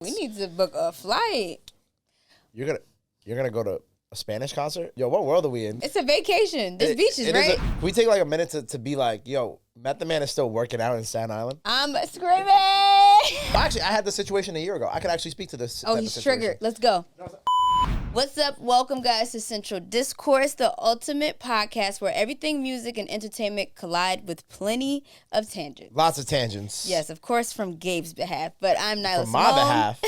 We need to book a flight. You're gonna go to a Spanish concert? Yo, what world are we in? It's a vacation. There's beaches, right? Can we take like a minute to be like, yo, Method Man is still working out in Statin Island? I'm screaming. Actually, I had this situation a year ago. I could actually speak to this. Oh, he's triggered. Let's go. What's up? Welcome, guys, to Central Discourse, the ultimate podcast where everything music and entertainment collide with plenty of tangents. Lots of tangents. Yes, of course, from Gabe's behalf, but I'm Nyla Symone. From my behalf?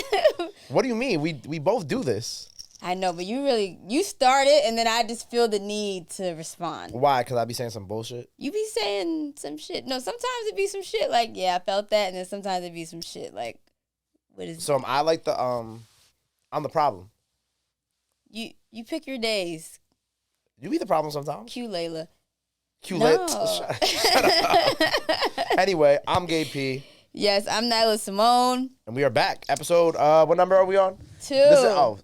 What do you mean? We both do this. I know, but you started, and then I just feel the need to respond. Why? Because I be saying some bullshit? You be saying some shit. No, sometimes it be some shit like, yeah, I felt that, and then sometimes it be some shit like, what is So am I like the, I'm the problem? You pick your days. You be the problem sometimes. Cue Layla. Cue No. Layla. Shut up. Anyway, I'm Gabe P. Yes, I'm Nyla Symone. And we are back. Episode, what number are we on? 2.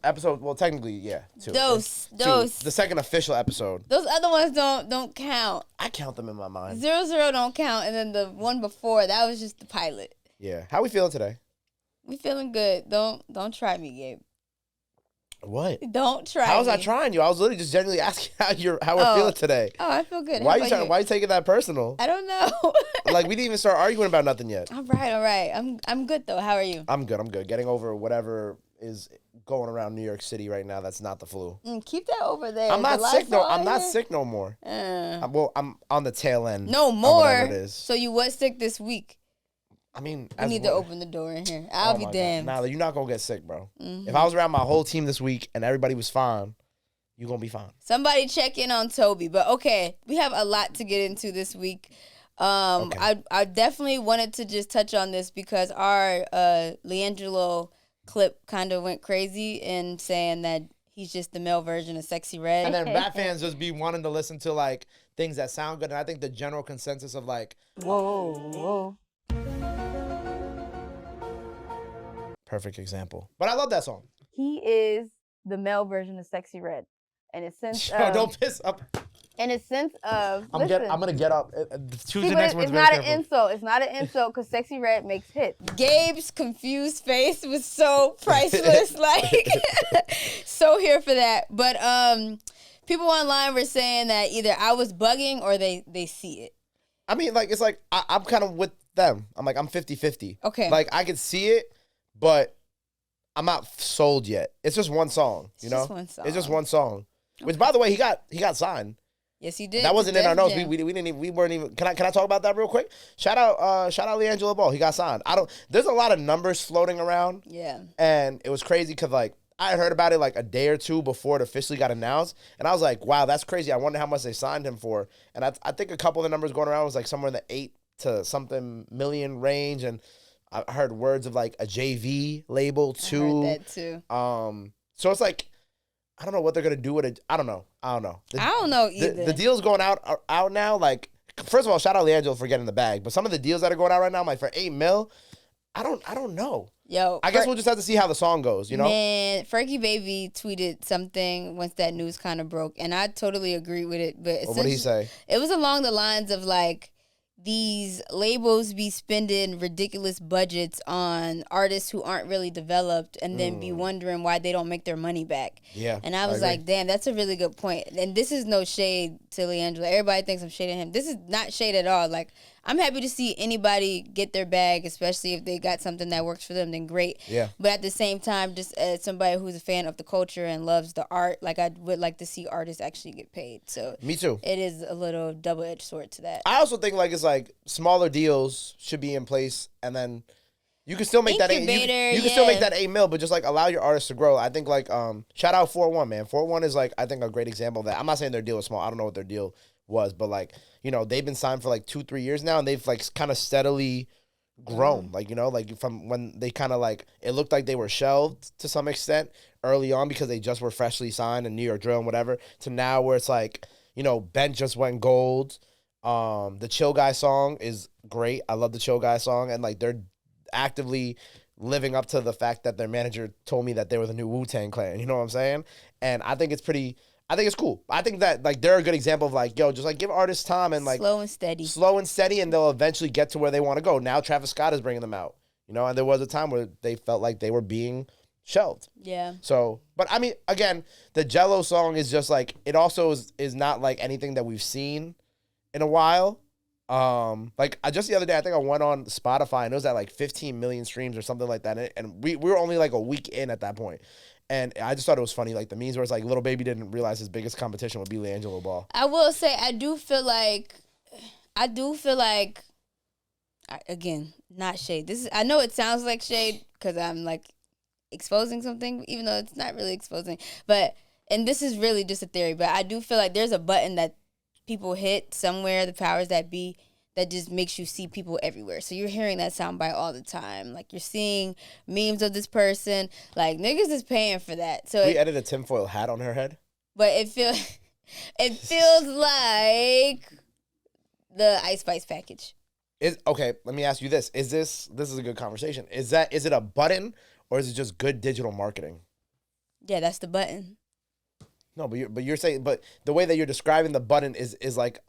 Episode, well, technically, yeah, 2. Dose. The second official episode. Those other ones don't count. I count them in my mind. 0 don't count, and then the one before, that was just the pilot. Yeah. How we feeling today? We feeling good. Don't try me, Gabe. What? Don't try How was me. I trying you? I was literally just genuinely asking how we're feeling today. Oh, I feel good. Why you taking that personal? I don't know. Like, we didn't even start arguing about nothing yet. All right. I'm good, though. How are you? I'm good. Getting over whatever is going around New York City right now that's not the flu. Keep that over there. I'm not sick no. I'm not sick no more. I'm on the tail end. No more. Whatever it is. So you was sick this week? I mean, we need to open the door in here. I'll be damned. Nah, you're not gonna get sick, bro. If I was around my whole team this week and everybody was fine, you're gonna be fine. Somebody check in on Toby. But okay, we have a lot to get into this week. Okay. I definitely wanted to just touch on this because our Leangelo clip kind of went crazy in saying that he's just the male version of Sexyy Red. And then rap fans just be wanting to listen to like things that sound good. And I think the general consensus of like, whoa. Perfect example. but I love that song. He is the male version of Sexyy Red. In a sense Yo, don't piss up. In a sense of, I'm gonna get up. Choose the next it's one. not an insult. It's not an insult because Sexyy Red makes hits. Gabe's confused face was so priceless. Like, so here for that. But people online were saying that either I was bugging or they see it. I mean, like, it's like, I'm kind of with them. I'm like, I'm 50-50. Okay. Like, I could see it, but I'm not sold yet. It's just one song, you know? It's just one song. Which, by the way, he got signed. Yes, he did. That wasn't in our notes. We weren't even. Can I talk about that real quick? Shout out Leangelo Ball. He got signed. There's a lot of numbers floating around. Yeah. And it was crazy because like I heard about it like a day or two before it officially got announced, and I was like, wow, that's crazy. I wonder how much they signed him for. And I think a couple of the numbers going around was like somewhere in the 8 to something million range, and I heard words of like a JV label too. I heard that too. So it's like, I don't know what they're gonna do with it. I don't know. I don't know either. The deal's going out now. Like, first of all, shout out Leangelo for getting the bag. But some of the deals that are going out right now, I'm like, for $8 million, I don't know. Yo, I guess we'll just have to see how the song goes. You know, man, Fergie Baby tweeted something once that news kind of broke, and I totally agree with it. But what did he say? It was along the lines of like, these labels be spending ridiculous budgets on artists who aren't really developed and then be wondering why they don't make their money back. Yeah. And I was like, damn, that's a really good point. And this is no shade to Leangelo. Everybody thinks I'm shading him. This is not shade at all. Like, I'm happy to see anybody get their bag, especially if they got something that works for them, then great. Yeah. But at the same time, just as somebody who's a fan of the culture and loves the art, like, I would like to see artists actually get paid. So me too. It is a little double-edged sword to that. I also think like it's like smaller deals should be in place, and then you can still make that you can still make that $8 million, but just like allow your artists to grow. I think like shout out 4-1, man. 4-1 is like I think a great example of that. I'm not saying their deal was small. I don't know what their deal was, but like, you know, they've been signed for like 2-3 years now, and they've like kind of steadily grown. Like, you know, like from when they kind of like it looked like they were shelved to some extent early on because they just were freshly signed in New York Drill and whatever, to now where it's like, you know, Ben just went gold. The Chill Guy song is great. I love the Chill Guy song, and like they're actively living up to the fact that their manager told me that they were the new Wu-Tang Clan. You know what I'm saying? And I think it's cool. I think that like they're a good example of like, yo, just like give artists time and like slow and steady, and they'll eventually get to where they want to go. Now Travis Scott is bringing them out. you know, and there was a time where they felt like they were being shelved. Yeah. So, but I mean, again, the Jello song is just like, it also is not like anything that we've seen in a while. Like just the other day, I think I went on Spotify and it was at like 15 million streams or something like that. And we were only like a week in at that point. And I just thought it was funny, like the memes where it's like Lil Baby didn't realize his biggest competition would be LiAngelo Ball. I will say, I do feel like, again, not shade. I know it sounds like shade because I'm like exposing something, even though it's not really exposing. And this is really just a theory, but I do feel like there's a button that people hit somewhere, the powers that be, that just makes you see people everywhere. So you're hearing that soundbite all the time. Like, you're seeing memes of this person. Like, niggas is paying for that. So we edited a tinfoil hat on her head. But it feels like the Ice Spice package. Okay, let me ask you this. This is a good conversation. Is it a button or is it just good digital marketing? Yeah, that's the button. No, but you're saying, but the way that you're describing the button is like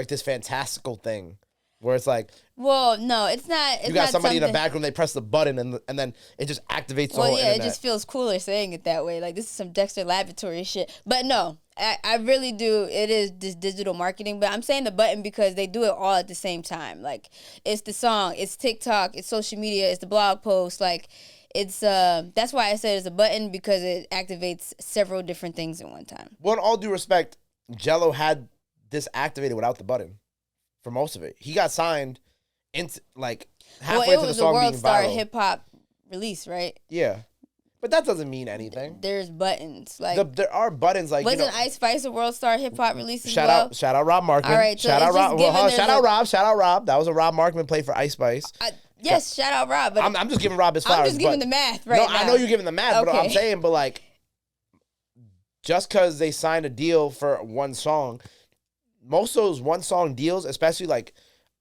this fantastical thing where it's like, well, no, it's not. It's you got not somebody in the back room, they press the button and then it just activates the whole internet. It just feels cooler saying it that way. Like, this is some Dexter Laboratory shit. But no, I really do. It is this digital marketing. But I'm saying the button because they do it all at the same time. Like, it's the song, it's TikTok, it's social media, it's the blog post. Like, it's that's why I said it's a button, because it activates several different things at one time. Well, in all due respect, Jello had this activated without the button for most of it. He got signed into like halfway to the song being viral. It was a World Star hip hop release, right? Yeah, but that doesn't mean anything. There's buttons, like there are buttons. Like, wasn't Ice Spice a World Star hip hop release as shout well? Shout out Rob Markman. All right, so shout out Rob. Shout out Rob. That was a Rob Markman play for Ice Spice. Yes, shout out Rob. But I'm just giving Rob his flowers. I'm just giving the math now. I know you're giving the math, but I'm saying, but like, just because they signed a deal for one song, most of those one song deals, especially like,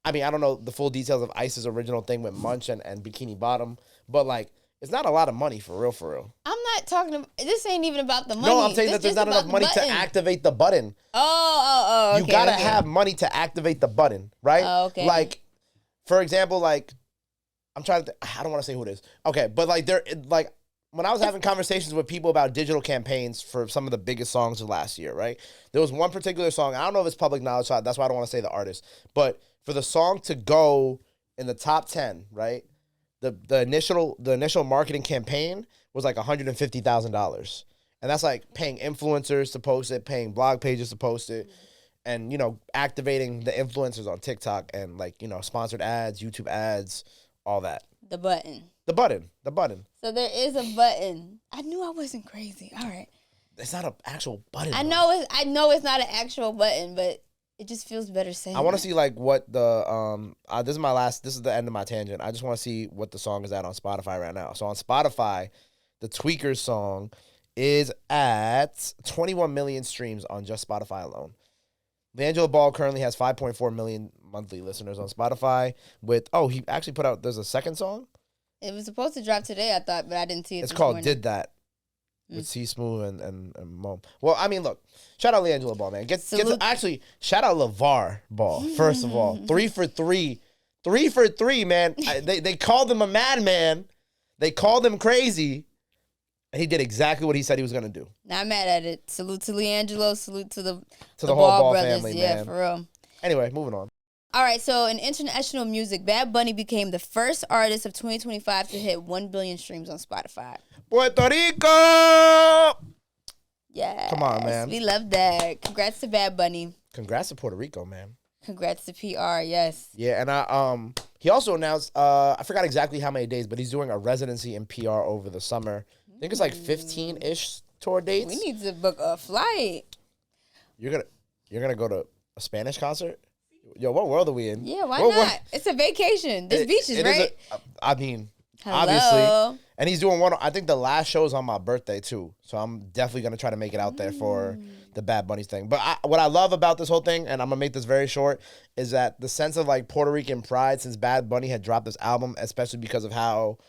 I mean, I don't know the full details of Ice's original thing with Munch and Bikini Bottom, but like, it's not a lot of money for real. I'm not talking about, this ain't even about the money. No, I'm saying that there's not enough money to activate the button. Oh, okay. You gotta have money to activate the button, right? Oh, okay. Like, for example, like, I'm trying to, I don't want to say who it is. Okay, but like, when I was having conversations with people about digital campaigns for some of the biggest songs of last year, right? There was one particular song, I don't know if it's public knowledge, so that's why I don't want to say the artist, but for the song to go in the top 10, right? The initial marketing campaign was like $150,000. And that's like paying influencers to post it, paying blog pages to post it, and, you know, activating the influencers on TikTok and, like, you know, sponsored ads, YouTube ads, all that. The button. So there is a button. I knew I wasn't crazy. All right. It's not an actual button. I know it's not an actual button, but it just feels better saying I want to see like what the this is the end of my tangent. I just want to see what the song is at on Spotify right now. So on Spotify, the Tweakers song is at 21 million streams on just Spotify alone. LiAngelo Ball currently has 5.4 million monthly listeners on Spotify he actually put out, there's a second song? It was supposed to drop today, I thought, but I didn't see it. It's called morning. Did That with C Smooth and Mom. Well, I mean, look, shout out LiAngelo Ball, man. Actually, shout out LeVar Ball, first of all. 3 for 3. 3 for 3, man. They called him a madman. They called him crazy. And he did exactly what he said he was going to do. Not mad at it. Salute to LiAngelo. Salute to the whole Ball brothers. Family, man. Yeah, for real. Anyway, moving on. All right, so in international music, Bad Bunny became the first artist of 2025 to hit 1 billion streams on Spotify. Puerto Rico! Yeah. Come on, man. We love that. Congrats to Bad Bunny. Congrats to Puerto Rico, man. Congrats to PR, yes. Yeah, and he also announced, I forgot exactly how many days, but he's doing a residency in PR over the summer. I think it's like 15-ish tour dates. We need to book a flight. You're gonna go to a Spanish concert? Yo, what world are we in? Yeah, why not? It's a vacation. There's beaches, right? I mean, hello. Obviously. And he's doing one. I think the last show is on my birthday too, so I'm definitely gonna try to make it out there for the Bad Bunny thing. But what I love about this whole thing, and I'm gonna make this very short, is that the sense of like Puerto Rican pride since Bad Bunny had dropped this album, especially because of how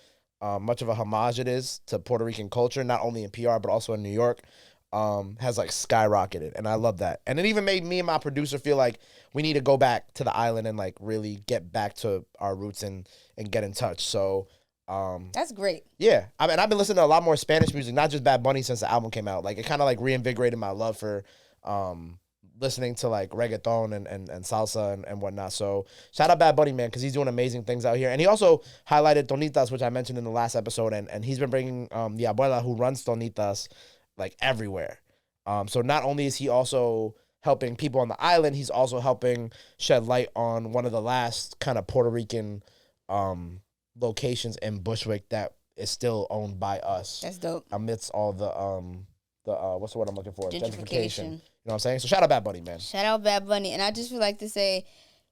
much of a homage it is to Puerto Rican culture, not only in PR but also in New York. has like skyrocketed, and I love that. And it even made me and my producer feel like we need to go back to the island and like really get back to our roots and get in touch. So that's great. Yeah, I mean, I've been listening to a lot more Spanish music, not just Bad Bunny, since the album came out. Like, it kind of like reinvigorated my love for listening to like reggaeton and salsa and whatnot. So shout out Bad Bunny, man, because he's doing amazing things out here. And he also highlighted Tonitas, which I mentioned in the last episode, and he's been bringing the abuela who runs Tonitas like everywhere. So not only is he also helping people on the island, he's also helping shed light on one of the last kind of Puerto Rican locations in Bushwick that is still owned by us. That's dope. Amidst all the what's the word I'm looking for? Gentrification. You know what I'm saying? So shout out Bad Bunny, man. Shout out Bad Bunny. And I just would like to say,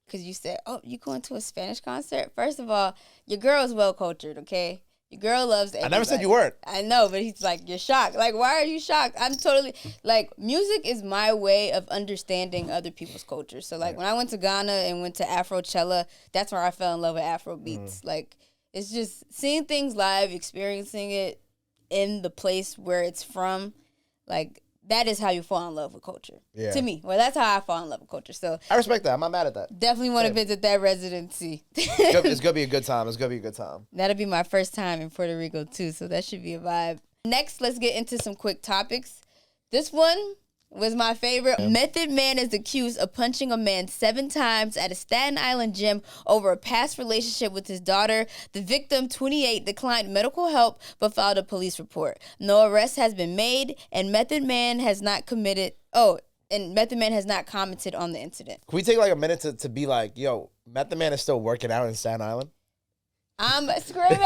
because you said, oh, you going to a Spanish concert? First of all, your girl is well cultured, okay? Your girl loves everybody. I never said you weren't. I know, but he's like, you're shocked. Like, why are you shocked? I'm totally, like, music is my way of understanding other people's culture. So, like, when I went to Ghana and went to Afrochella, that's where I fell in love with Afro beats. Like, it's just seeing things live, experiencing it in the place where it's from. Like, that is how you fall in love with culture. Yeah. To me. Well, that's how I fall in love with culture. So I respect that. I'm not mad at that. Definitely want to visit that residency. It's going to be a good time. It's going to be a good time. That'll be my first time in Puerto Rico, too. So that should be a vibe. Next, let's get into some quick topics. This one was my favorite. Yeah. Method Man is accused of punching a man 7 times at a Statin Island gym over a past relationship with his daughter. The victim, 28, declined medical help but filed a police report. No arrest has been made, and Method Man has not commented on the incident. Can we take like a minute to be like, yo, Method Man is still working out in Staten Island? I'm screaming.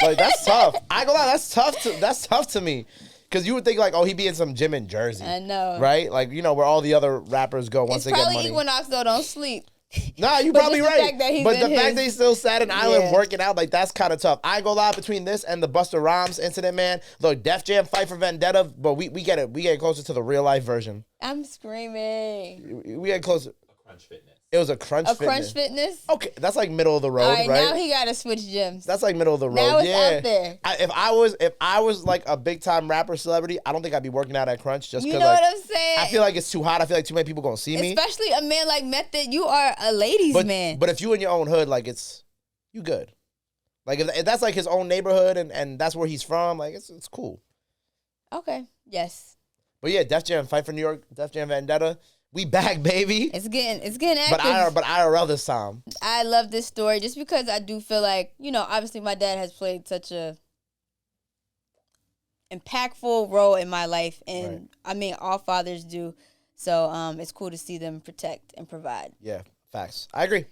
Like, that's tough. I ain't gonna lie, that's tough to me. Because you would think, like, oh, he'd be in some gym in Jersey. I know. Right? Like, you know, where all the other rappers go once they get money. It's probably Equinox, though. Don't sleep. Nah, you probably right. But the fact that he's still Staten Island working out, like, that's kind of tough. I ain't gonna lie, between this and the Busta Rhymes incident, man. Look, Def Jam Fight for Vendetta, but we get it. We get closer to the real-life version. I'm screaming. We get closer. Crunch Fitness. It was a Crunch Fitness. Crunch Fitness? Okay, that's like middle of the road, all right? Right? Now he got to switch gyms. That's like middle of the road. Now it's out there. If I was like a big time rapper celebrity, I don't think I'd be working out at Crunch just because. You know what I'm saying? I feel like it's too hot. I feel like too many people gonna see me. Especially a man like Method. You are a ladies' man. But if you in your own hood, like you good. Like if that's like his own neighborhood and that's where he's from, like it's cool. Okay. Yes. But yeah, Def Jam Fight for New York, Def Jam Vendetta. We back, baby. It's getting active. But IRL this time. I love this story just because I do feel like, you know, obviously my dad has played such a impactful role in my life. And I mean, all fathers do. So it's cool to see them protect and provide. Yeah, facts. I agree.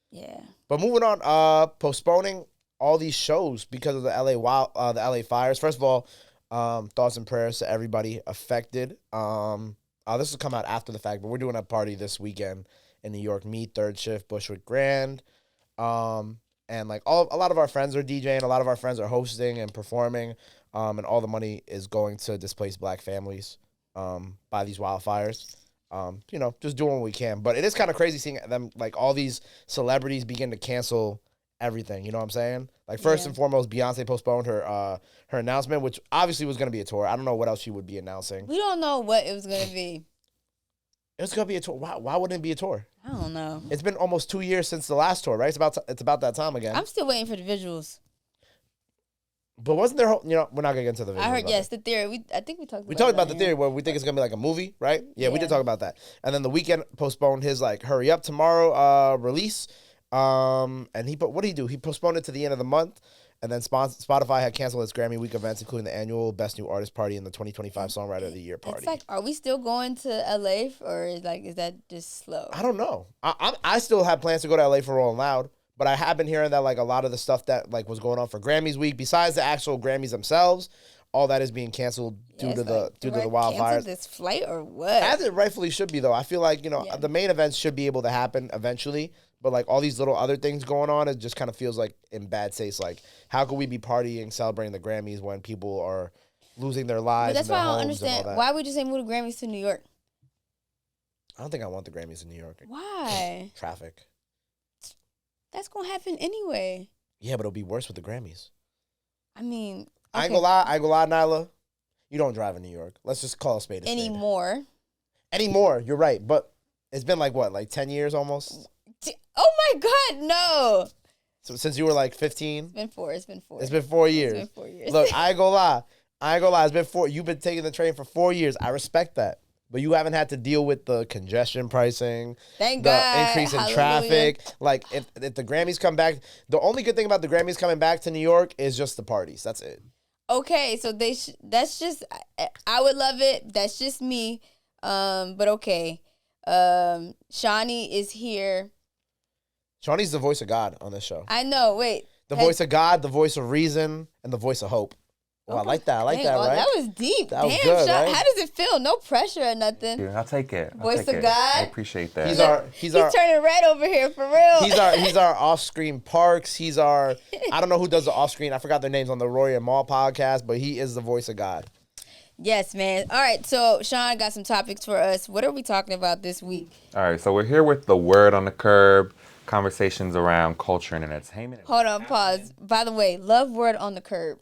Yeah. But moving on, postponing all these shows because of the LA fires. First of all, thoughts and prayers to everybody affected. This will come out after the fact, but we're doing a party this weekend in New York. Me, Third Shift, Bushwick Grand. And like a lot of our friends are DJing, a lot of our friends are hosting and performing. And all the money is going to displaced black families by these wildfires. You know, just doing what we can. But it is kind of crazy seeing them, like all these celebrities begin to cancel everything. You know what I'm saying? Like first and foremost, Beyonce postponed her announcement, which obviously was going to be a tour. I don't know what else she would be announcing. We don't know what it was going to be. It was going to be a tour. Why wouldn't it be a tour? I don't know. It's been almost 2 years since the last tour, right? It's about that time again. I'm still waiting for the visuals. But wasn't there, you know, we're not going to get into the visuals. I heard, yes, the theory. I think we talked about We talked about the theory where we think it's going to be like a movie, right? Yeah, we did talk about that. And then The Weeknd postponed his like Hurry Up Tomorrow release. And what did he do? He postponed it to the end of the month, and then Spotify had canceled its Grammy Week events, including the annual Best New Artist Party and the 2025 Songwriter of the Year party. It's like, are we still going to LA, or is that just slow? I don't know. I still have plans to go to LA for Rolling Loud, but I have been hearing that like a lot of the stuff that like was going on for Grammys Week, besides the actual Grammys themselves, all that is being canceled due to the wildfires. Cancel this flight or what? As it rightfully should be, though. I feel like the main events should be able to happen eventually. But, like, all these little other things going on, it just kind of feels like in bad taste. Like, how could we be partying, celebrating the Grammys when people are losing their lives? But that's why I don't understand. Why would you say move the Grammys to New York? I don't think I want the Grammys in New York. Why? Traffic. That's going to happen anyway. Yeah, but it'll be worse with the Grammys. I mean, okay. I ain't gonna lie, Nyla. You don't drive in New York. Let's just call a spade a spade. Anymore. You're right. But it's been like what, like 10 years almost? Oh my God, no. So since you were like 15? It's been 4. It's been 4 years. It's been 4 years. Look, I ain't gonna lie. It's been 4. You've been taking the train for 4 years. I respect that. But you haven't had to deal with the congestion pricing, Thank the God. increase in Hallelujah. traffic. Like, if the Grammys come back, the only good thing about the Grammys coming back to New York is just the parties. That's it. Okay, so that's just, I would love it. That's just me. But okay. Shawnee is here. Shawnee's the voice of God on this show. I know. Wait. The voice of God, the voice of reason, and the voice of hope. Oh, I like that. Dang, right? That was deep. That was good, Sean, right? how does it feel? No pressure or nothing. Yeah, I'll take it. Voice of God. I appreciate that. He's turning red over here for real. He's our off-screen Parks. He's our, I don't know who does the off-screen. I forgot their names on the Roy and Maul podcast, but he is the voice of God. Yes, man. All right, so Sean got some topics for us. What are we talking about this week? All right, so we're here with the Word on the Curb, conversations around culture and entertainment. Hold on, pause. By the way, love Word on the Curb.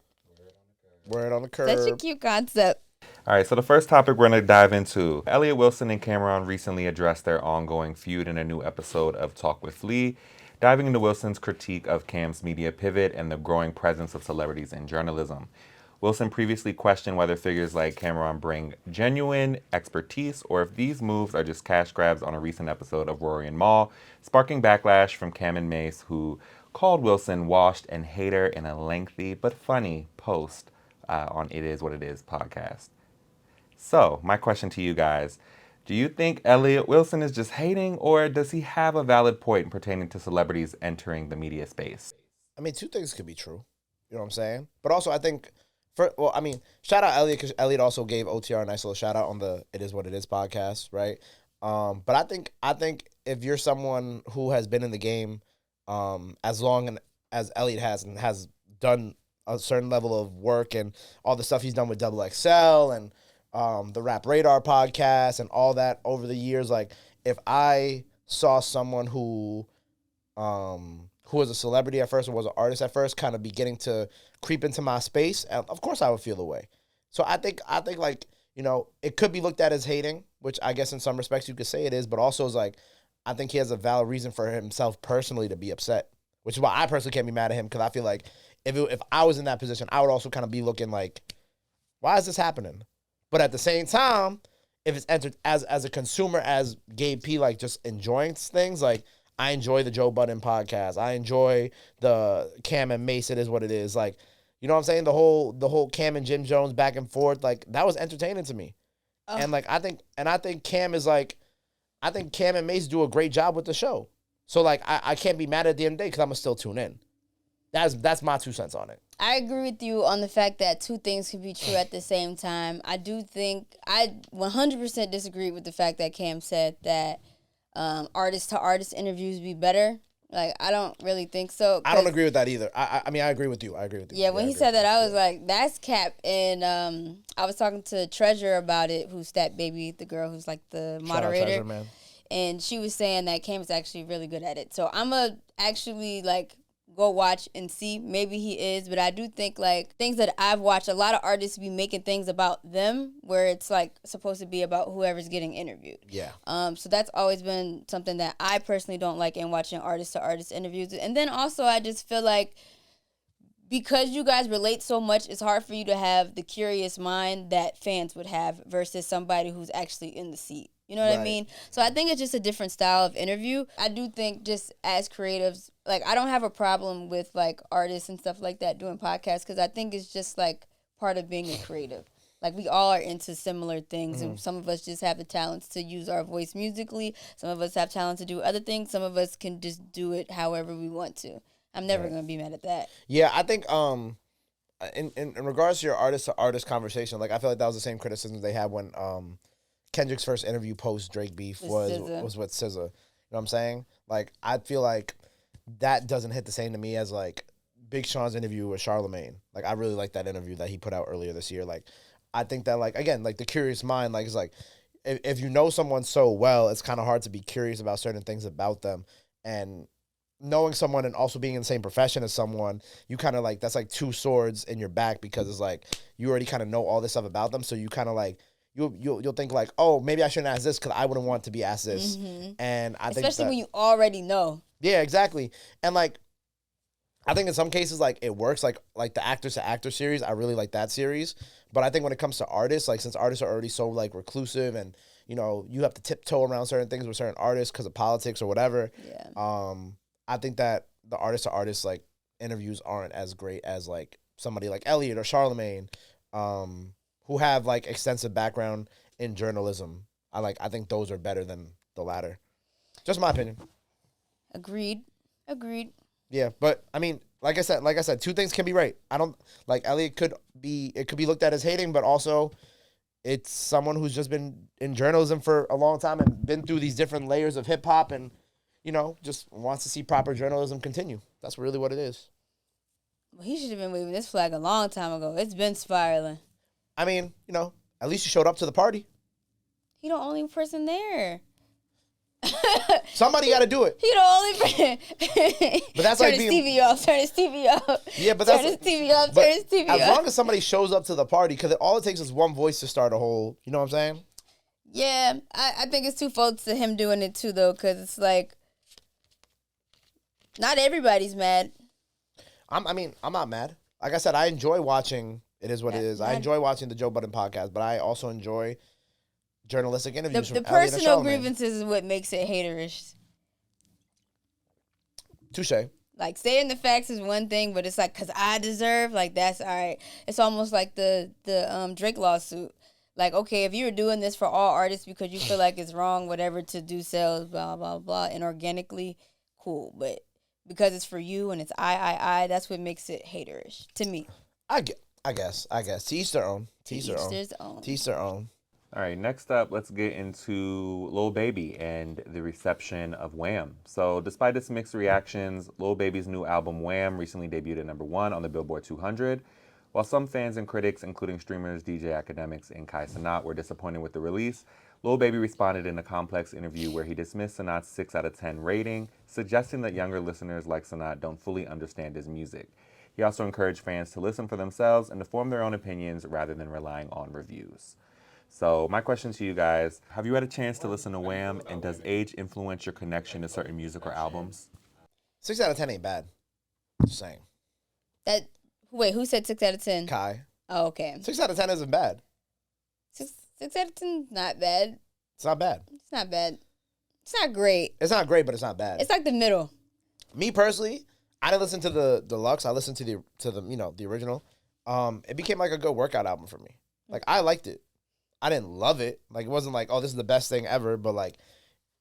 Word on the Curb. Such a cute concept. All right, so the first topic we're going to dive into. Elliot Wilson and Cameron recently addressed their ongoing feud in a new episode of Talk with Flea, diving into Wilson's critique of Cam's media pivot and the growing presence of celebrities in journalism. Wilson previously questioned whether figures like Cameron bring genuine expertise or if these moves are just cash grabs on a recent episode of Rory and Maul, sparking backlash from Cam and Mace, who called Wilson washed and hater in a lengthy but funny post on It Is What It Is podcast. So, my question to you guys, do you think Elliot Wilson is just hating, or does he have a valid point pertaining to celebrities entering the media space? I mean, two things could be true. You know what I'm saying? But also, I think, shout out Elliot, because Elliot also gave OTR a nice little shout out on the It Is What It Is podcast, right? But I think if you're someone who has been in the game as long as Elliot has and has done a certain level of work and all the stuff he's done with XXL and the Rap Radar podcast and all that over the years, like if I saw someone who was a celebrity at first or was an artist at first kind of beginning to creep into my space, of course I would feel the way. So I think like, you know, it could be looked at as hating, which I guess in some respects you could say it is, but also is like, I think he has a valid reason for himself personally to be upset, which is why I personally can't be mad at him, because I feel like if I was in that position, I would also kind of be looking like, why is this happening? But at the same time, if it's entered as a consumer, as Gabe P, like just enjoying things, like I enjoy the Joe Budden podcast. I enjoy the Cam and Mace, It Is What It Is. Like, you know what I'm saying? The whole Cam and Jim Jones back and forth, like that was entertaining to me. And like I think Cam and Mace do a great job with the show. So like I can't be mad at the end of the day because I'm gonna still tune in. That's my 2 cents on it. I agree with you on the fact that two things could be true at the same time. I do think I 100% disagree with the fact that Cam said that artist to artist interviews be better. Like, I don't really think so. I don't agree with that either. I mean, I agree with you. Yeah, when he said that, I was like, that's cap. And I was talking to Treasure about it, who's Stat Baby, the girl who's like the moderator. Treasure, man. And she was saying that Cam is actually really good at it. So I'm going to actually, like, go watch and see. Maybe he is, but I do think like things that I've watched, a lot of artists be making things about them where it's like supposed to be about whoever's getting interviewed. Yeah. So that's always been something that I personally don't like in watching artist to artist interviews. And then also I just feel like because you guys relate so much, it's hard for you to have the curious mind that fans would have versus somebody who's actually in the seat. You know what I mean? So I think it's just a different style of interview. I do think just as creatives, like I don't have a problem with like artists and stuff like that doing podcasts because I think it's just like part of being a creative. Like we all are into similar things and some of us just have the talents to use our voice musically. Some of us have talent to do other things. Some of us can just do it however we want to. I'm never going to be mad at that. Yeah, I think in regards to your artist to artist conversation, like I feel like that was the same criticism they had when Kendrick's first interview post Drake beef was with SZA. You know what I'm saying? Like, I feel like that doesn't hit the same to me as, like, Big Sean's interview with Charlemagne. Like, I really like that interview that he put out earlier this year. Like, I think that, like, again, like, the curious mind, like, it's like, if you know someone so well, it's kind of hard to be curious about certain things about them. And knowing someone and also being in the same profession as someone, you kind of like, that's like two swords in your back, because it's like you already kind of know all this stuff about them, so you kind of like you'll think like, oh, maybe I shouldn't ask this because I wouldn't want to be asked this. And I think especially when you already know. Yeah, exactly. And like I think in some cases like it works, like the Actors to Actor series, I really like that series. But I think when it comes to artists, like since artists are already so like reclusive and you know you have to tiptoe around certain things with certain artists because of politics or whatever. Yeah. I think that the artist to artist like interviews aren't as great as like somebody like Elliot or Charlemagne, who have like extensive background in journalism. I think those are better than the latter. Just my opinion. Agreed. Yeah, but I mean, like I said, two things can be right. I don't like Elliot could be looked at as hating, but also it's someone who's just been in journalism for a long time and been through these different layers of hip hop and, you know, just wants to see proper journalism continue. That's really what it is. Well, he should have been waving this flag a long time ago. It's been spiraling. I mean, you know, at least you showed up to the party. He the only person there. Somebody got to do it. He the only person. But that's turn like his being... TV off. Turn his TV off. Yeah, but turn that's... his TV off. Turn his TV off. As long as somebody shows up to the party, because all it takes is one voice to start a whole... You know what I'm saying? Yeah, I think it's twofold to him doing it too, though, because it's like... Not everybody's mad. I'm not mad. Like I said, I enjoy watching It Is What It Is. I enjoy watching the Joe Budden podcast, but I also enjoy journalistic interviews from The Elliot and personal Charlemagne. grievances is what makes it haterish. Touche. Like, saying the facts is one thing, but it's like, because I deserve, like, that's all right. It's almost like the Drake lawsuit. Like, okay, if you were doing this for all artists because you feel like it's wrong, whatever, to do sales, blah, blah, blah, and organically, cool. But because it's for you and it's I, that's what makes it haterish to me. I guess. To each their own. To each their own. All right, next up, let's get into Lil Baby and the reception of WHAM. So despite its mixed reactions, Lil Baby's new album WHAM recently debuted at #1 on the Billboard 200. While some fans and critics, including streamers, DJ Academics, and Kai Cenat, were disappointed with the release, Lil Baby responded in a complex interview where he dismissed Cenat's 6 out of 10 rating, suggesting that younger listeners like Cenat don't fully understand his music. He also encouraged fans to listen for themselves and to form their own opinions rather than relying on reviews. So my question to you guys, have you had a chance to listen to WHAM, and does age influence your connection to certain music or albums? 6 out of 10 ain't bad. Just saying. Wait, who said 6 out of 10? Kai. Oh, okay. 6 out of 10 isn't bad. 6 out of 10 not bad. It's not bad. It's not bad. It's not great. It's not great, but it's not bad. It's like the middle. Me personally, I didn't listen to the deluxe. I listened to the the original. It became like a good workout album for me. Like, I liked it. I didn't love it. Like, it wasn't like, oh, this is the best thing ever, but like,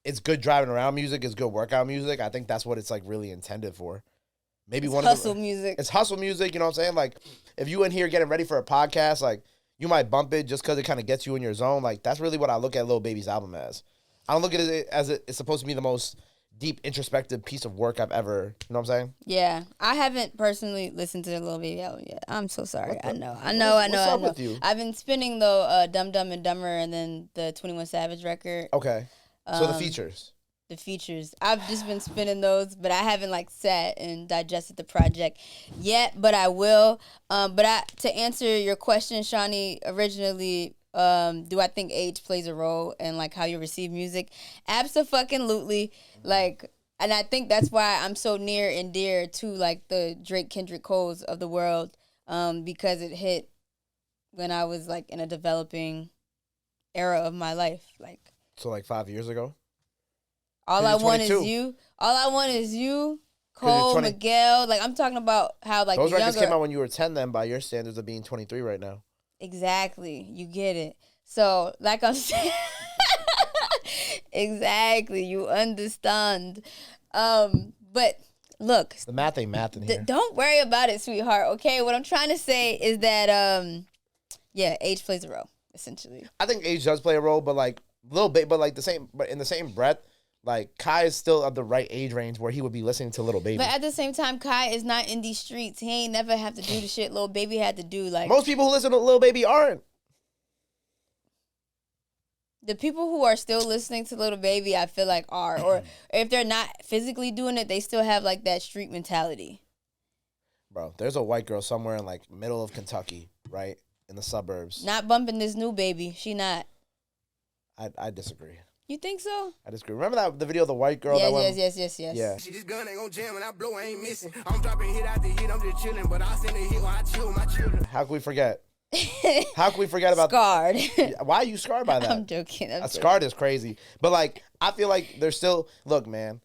it's good driving around music. It's good workout music. I think that's what it's like really intended for. Maybe it's one hustle of the, music. It's hustle music. You know what I'm saying? Like, if you in here getting ready for a podcast, like, you might bump it just because it kind of gets you in your zone. Like, that's really what I look at Lil Baby's album as. I don't look at it as it's supposed to be the most deep, introspective piece of work I've ever, you know what I'm saying? Yeah. I haven't personally listened to the Lil Baby album yet. I'm so sorry. I know. What's up with you? I've been spinning, though, Dumb Dumb and Dumber and then the 21 Savage record. Okay. So the features. The features. I've just been spinning those, but I haven't, like, sat and digested the project yet, but I will. To answer your question, Shawnee, originally, do I think age plays a role in, like, how you receive music? Abso-fucking-lutely. Like, and I think that's why I'm so near and dear to, like, the Drake Kendrick Coles of the world, because it hit when I was, like, in a developing era of my life. Like, so, like, 5 years ago? All I Want Is You. All I Want Is You. Cole, Miguel. Like, I'm talking about how, like, those records came out when you were 10 then, by your standards of being 23 right now. Exactly. You get it. So, like I'm saying, exactly. You understand. But look. The math ain't math in here. Don't worry about it, sweetheart. Okay? What I'm trying to say is that, age plays a role, essentially. I think age does play a role, but, like, little bit, but in the same breath, like, Kai is still of the right age range where he would be listening to Lil Baby. But at the same time, Kai is not in these streets. He ain't never have to do the shit Lil Baby had to do. Like, most people who listen to Lil Baby aren't. The people who are still listening to Lil Baby, I feel like are, or if they're not physically doing it, they still have like that street mentality. Bro, there's a white girl somewhere in like middle of Kentucky, right? In the suburbs. Not bumping this new baby. She not. I disagree. You think so? I disagree. Remember the video of the white girl? Yes. Yeah. She this gun ain't gon' jam when I blow, I ain't missing. I'm dropping hit after hit, I'm just chilling. But I send a hit while I chill with my children. How can we forget? How can we forget about Scarred? Why are you scarred by that? I'm joking. Scarred is crazy. But like, I feel like there's still, look, man,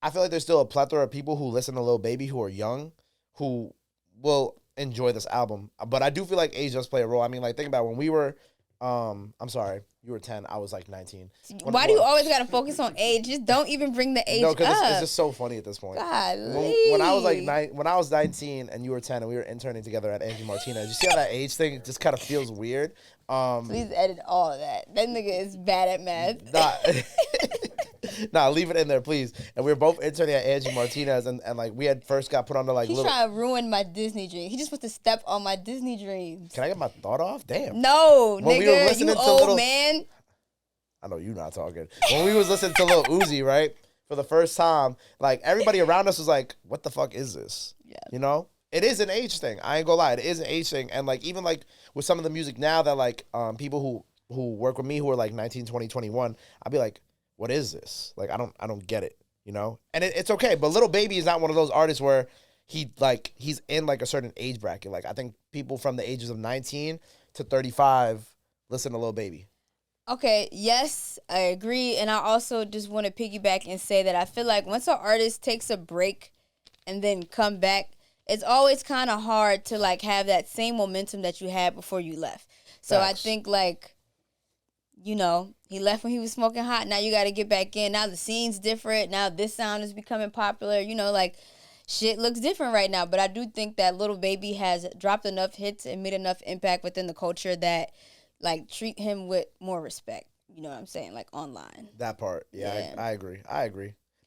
I feel like there's still a plethora of people who listen to Lil Baby who are young, who will enjoy this album. But I do feel like age does play a role. I mean, like, think about it. When we were, I'm sorry, you were 10, I was like 19. Why do you always gotta focus on age? Just don't even bring the age up. No, because it's just so funny at this point. When I was like when I was 19 and you were 10 and we were interning together at Angie Martinez, you see how that age thing just kind of feels weird? Please edit all of that. That nigga is bad at math. Nah, leave it in there, please. And we were both interning at Angie Martinez, and like we had first got put on to like. He's trying to ruin my Disney dream. He just wants to step on my Disney dreams. Can I get my thought off? Damn. No, when nigga, you old man. I know you're not talking. When we was listening to Lil Uzi, right, for the first time, like everybody around us was like, "What the fuck is this?" Yeah. You know, it is an age thing. I ain't gonna lie, it is an age thing. And like even like with some of the music now that like people who work with me who are like 19, 20, 21, I'll be like, what is this? Like, I don't get it, you know? And it's okay, but Lil Baby is not one of those artists where he's in like a certain age bracket. Like, I think people from the ages of 19 to 35 listen to Lil Baby. Okay, yes, I agree. And I also just want to piggyback and say that I feel like once an artist takes a break and then come back, it's always kind of hard to like have that same momentum that you had before you left. So Facts. I think like, you know, he left when he was smoking hot. Now you got to get back in. Now the scene's different. Now this sound is becoming popular. You know, like, shit looks different right now. But I do think that Lil Baby has dropped enough hits and made enough impact within the culture that, like, treat him with more respect. You know what I'm saying? Like, online. That part. Yeah. I agree.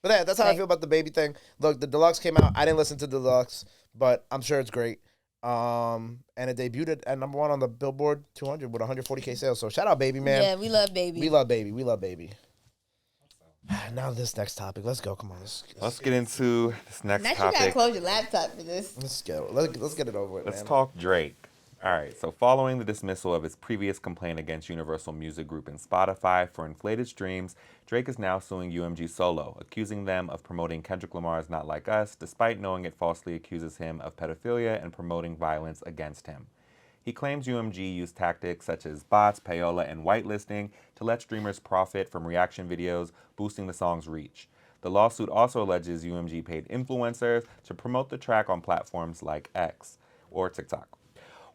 But yeah, that's how I feel about the Baby thing. Look, the Deluxe came out. I didn't listen to the Deluxe, but I'm sure it's great. And it debuted at number 1 on the Billboard 200 with 140K sales. So shout out Baby, man. Yeah, we love Baby. We love Baby. Now this next topic. Let's go. Come on. Let's get into this next topic. You gotta close your laptop for this. Let's get it over with. Let's talk Drake. All right, so following the dismissal of his previous complaint against Universal Music Group and Spotify for inflated streams, Drake is now suing UMG Solo, accusing them of promoting Kendrick Lamar's Not Like Us, despite knowing it falsely accuses him of pedophilia and promoting violence against him. He claims UMG used tactics such as bots, payola, and whitelisting to let streamers profit from reaction videos, boosting the song's reach. The lawsuit also alleges UMG paid influencers to promote the track on platforms like X or TikTok.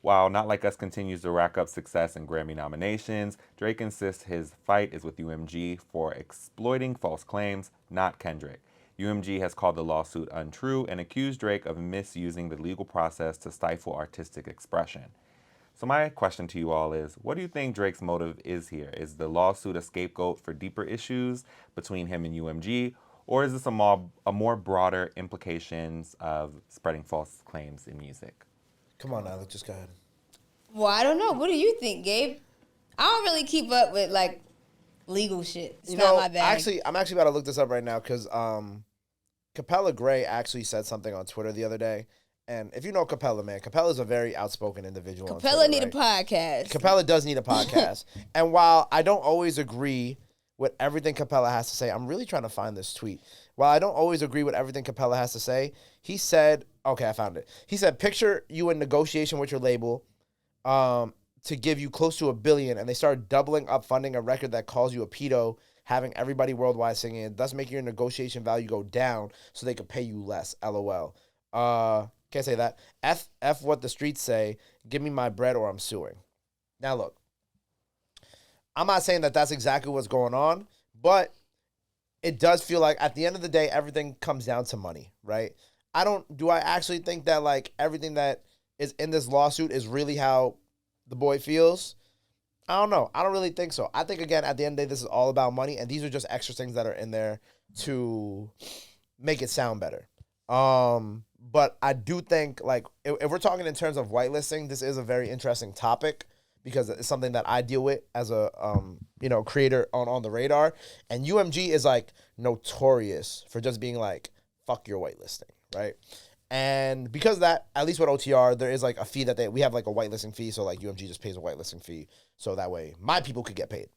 While Not Like Us continues to rack up success and Grammy nominations, Drake insists his fight is with UMG for exploiting false claims, not Kendrick. UMG has called the lawsuit untrue and accused Drake of misusing the legal process to stifle artistic expression. So my question to you all is, what do you think Drake's motive is here? Is the lawsuit a scapegoat for deeper issues between him and UMG, or is this a more broader implications of spreading false claims in music? Come on, Nyla, just go ahead. Well, I don't know. What do you think, Gabe? I don't really keep up with, like, legal shit. It's not my bag. I'm actually about to look this up right now because Capella Gray actually said something on Twitter the other day. And if you know Capella, man, Capella's a very outspoken individual. Capella on Twitter, need a podcast. Capella does need a podcast. And while I don't always agree with everything Capella has to say, I'm really trying to find this tweet. While I don't always agree with everything Capella has to say, he said, okay, I found it. He said, picture you in negotiation with your label to give you close to $1 billion, and they start doubling up funding a record that calls you a pedo, having everybody worldwide singing it, thus making your negotiation value go down so they could pay you less. LOL. Can't say that. F what the streets say. Give me my bread or I'm suing. Now, look. I'm not saying that that's exactly what's going on, but it does feel like at the end of the day, everything comes down to money, right? Do I actually think that like everything that is in this lawsuit is really how the boy feels? I don't know. I don't really think so. I think, again, at the end of the day, this is all about money, and these are just extra things that are in there to make it sound better. But I do think, like, if we're talking in terms of whitelisting, this is a very interesting topic because it's something that I deal with as a creator on the radar. And UMG is like notorious for just being like, fuck your whitelisting, right? And because of that, at least with OTR, there is like a fee that we have like a whitelisting fee. So like UMG just pays a whitelisting fee. So that way my people could get paid.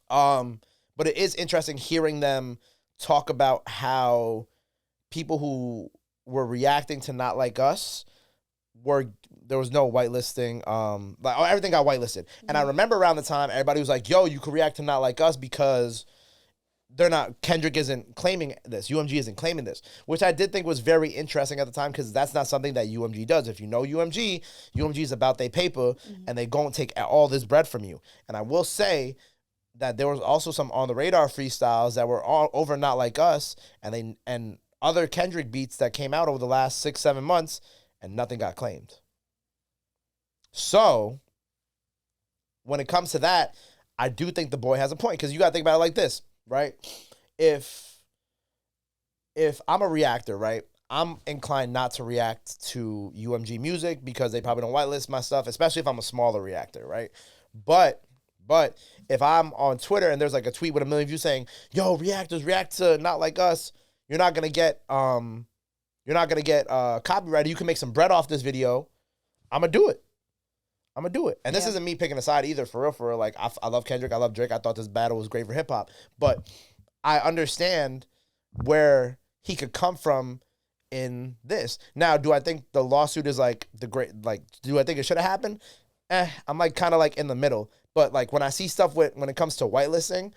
But it is interesting hearing them talk about how people who were reacting to Not Like Us there was no whitelisting. Everything got whitelisted. Mm-hmm. And I remember around the time everybody was like, yo, you could react to Not Like Us because Kendrick isn't claiming this. UMG isn't claiming this, which I did think was very interesting at the time because that's not something that UMG does. If you know UMG is about their paper, and they gon' take all this bread from you. And I will say that there was also some On the Radar freestyles that were all over Not Like Us, and other Kendrick beats that came out over the last 6-7 months, and nothing got claimed. So when it comes to that, I do think the boy has a point because you got to think about it like this. Right? If I'm a reactor, right, I'm inclined not to react to UMG music because they probably don't whitelist my stuff, especially if I'm a smaller reactor, right? But if I'm on Twitter and there's like a tweet with 1 million views saying, yo, reactors, react to Not Like Us, you're not gonna get copyrighted. You can make some bread off this video. I'm gonna do it. And this isn't me picking a side either, for real. Like, I love Kendrick. I love Drake. I thought this battle was great for hip hop. But I understand where he could come from in this. Now, do I think the lawsuit is like do I think it should have happened? I'm like kind of like in the middle. But like when I see stuff when it comes to whitelisting,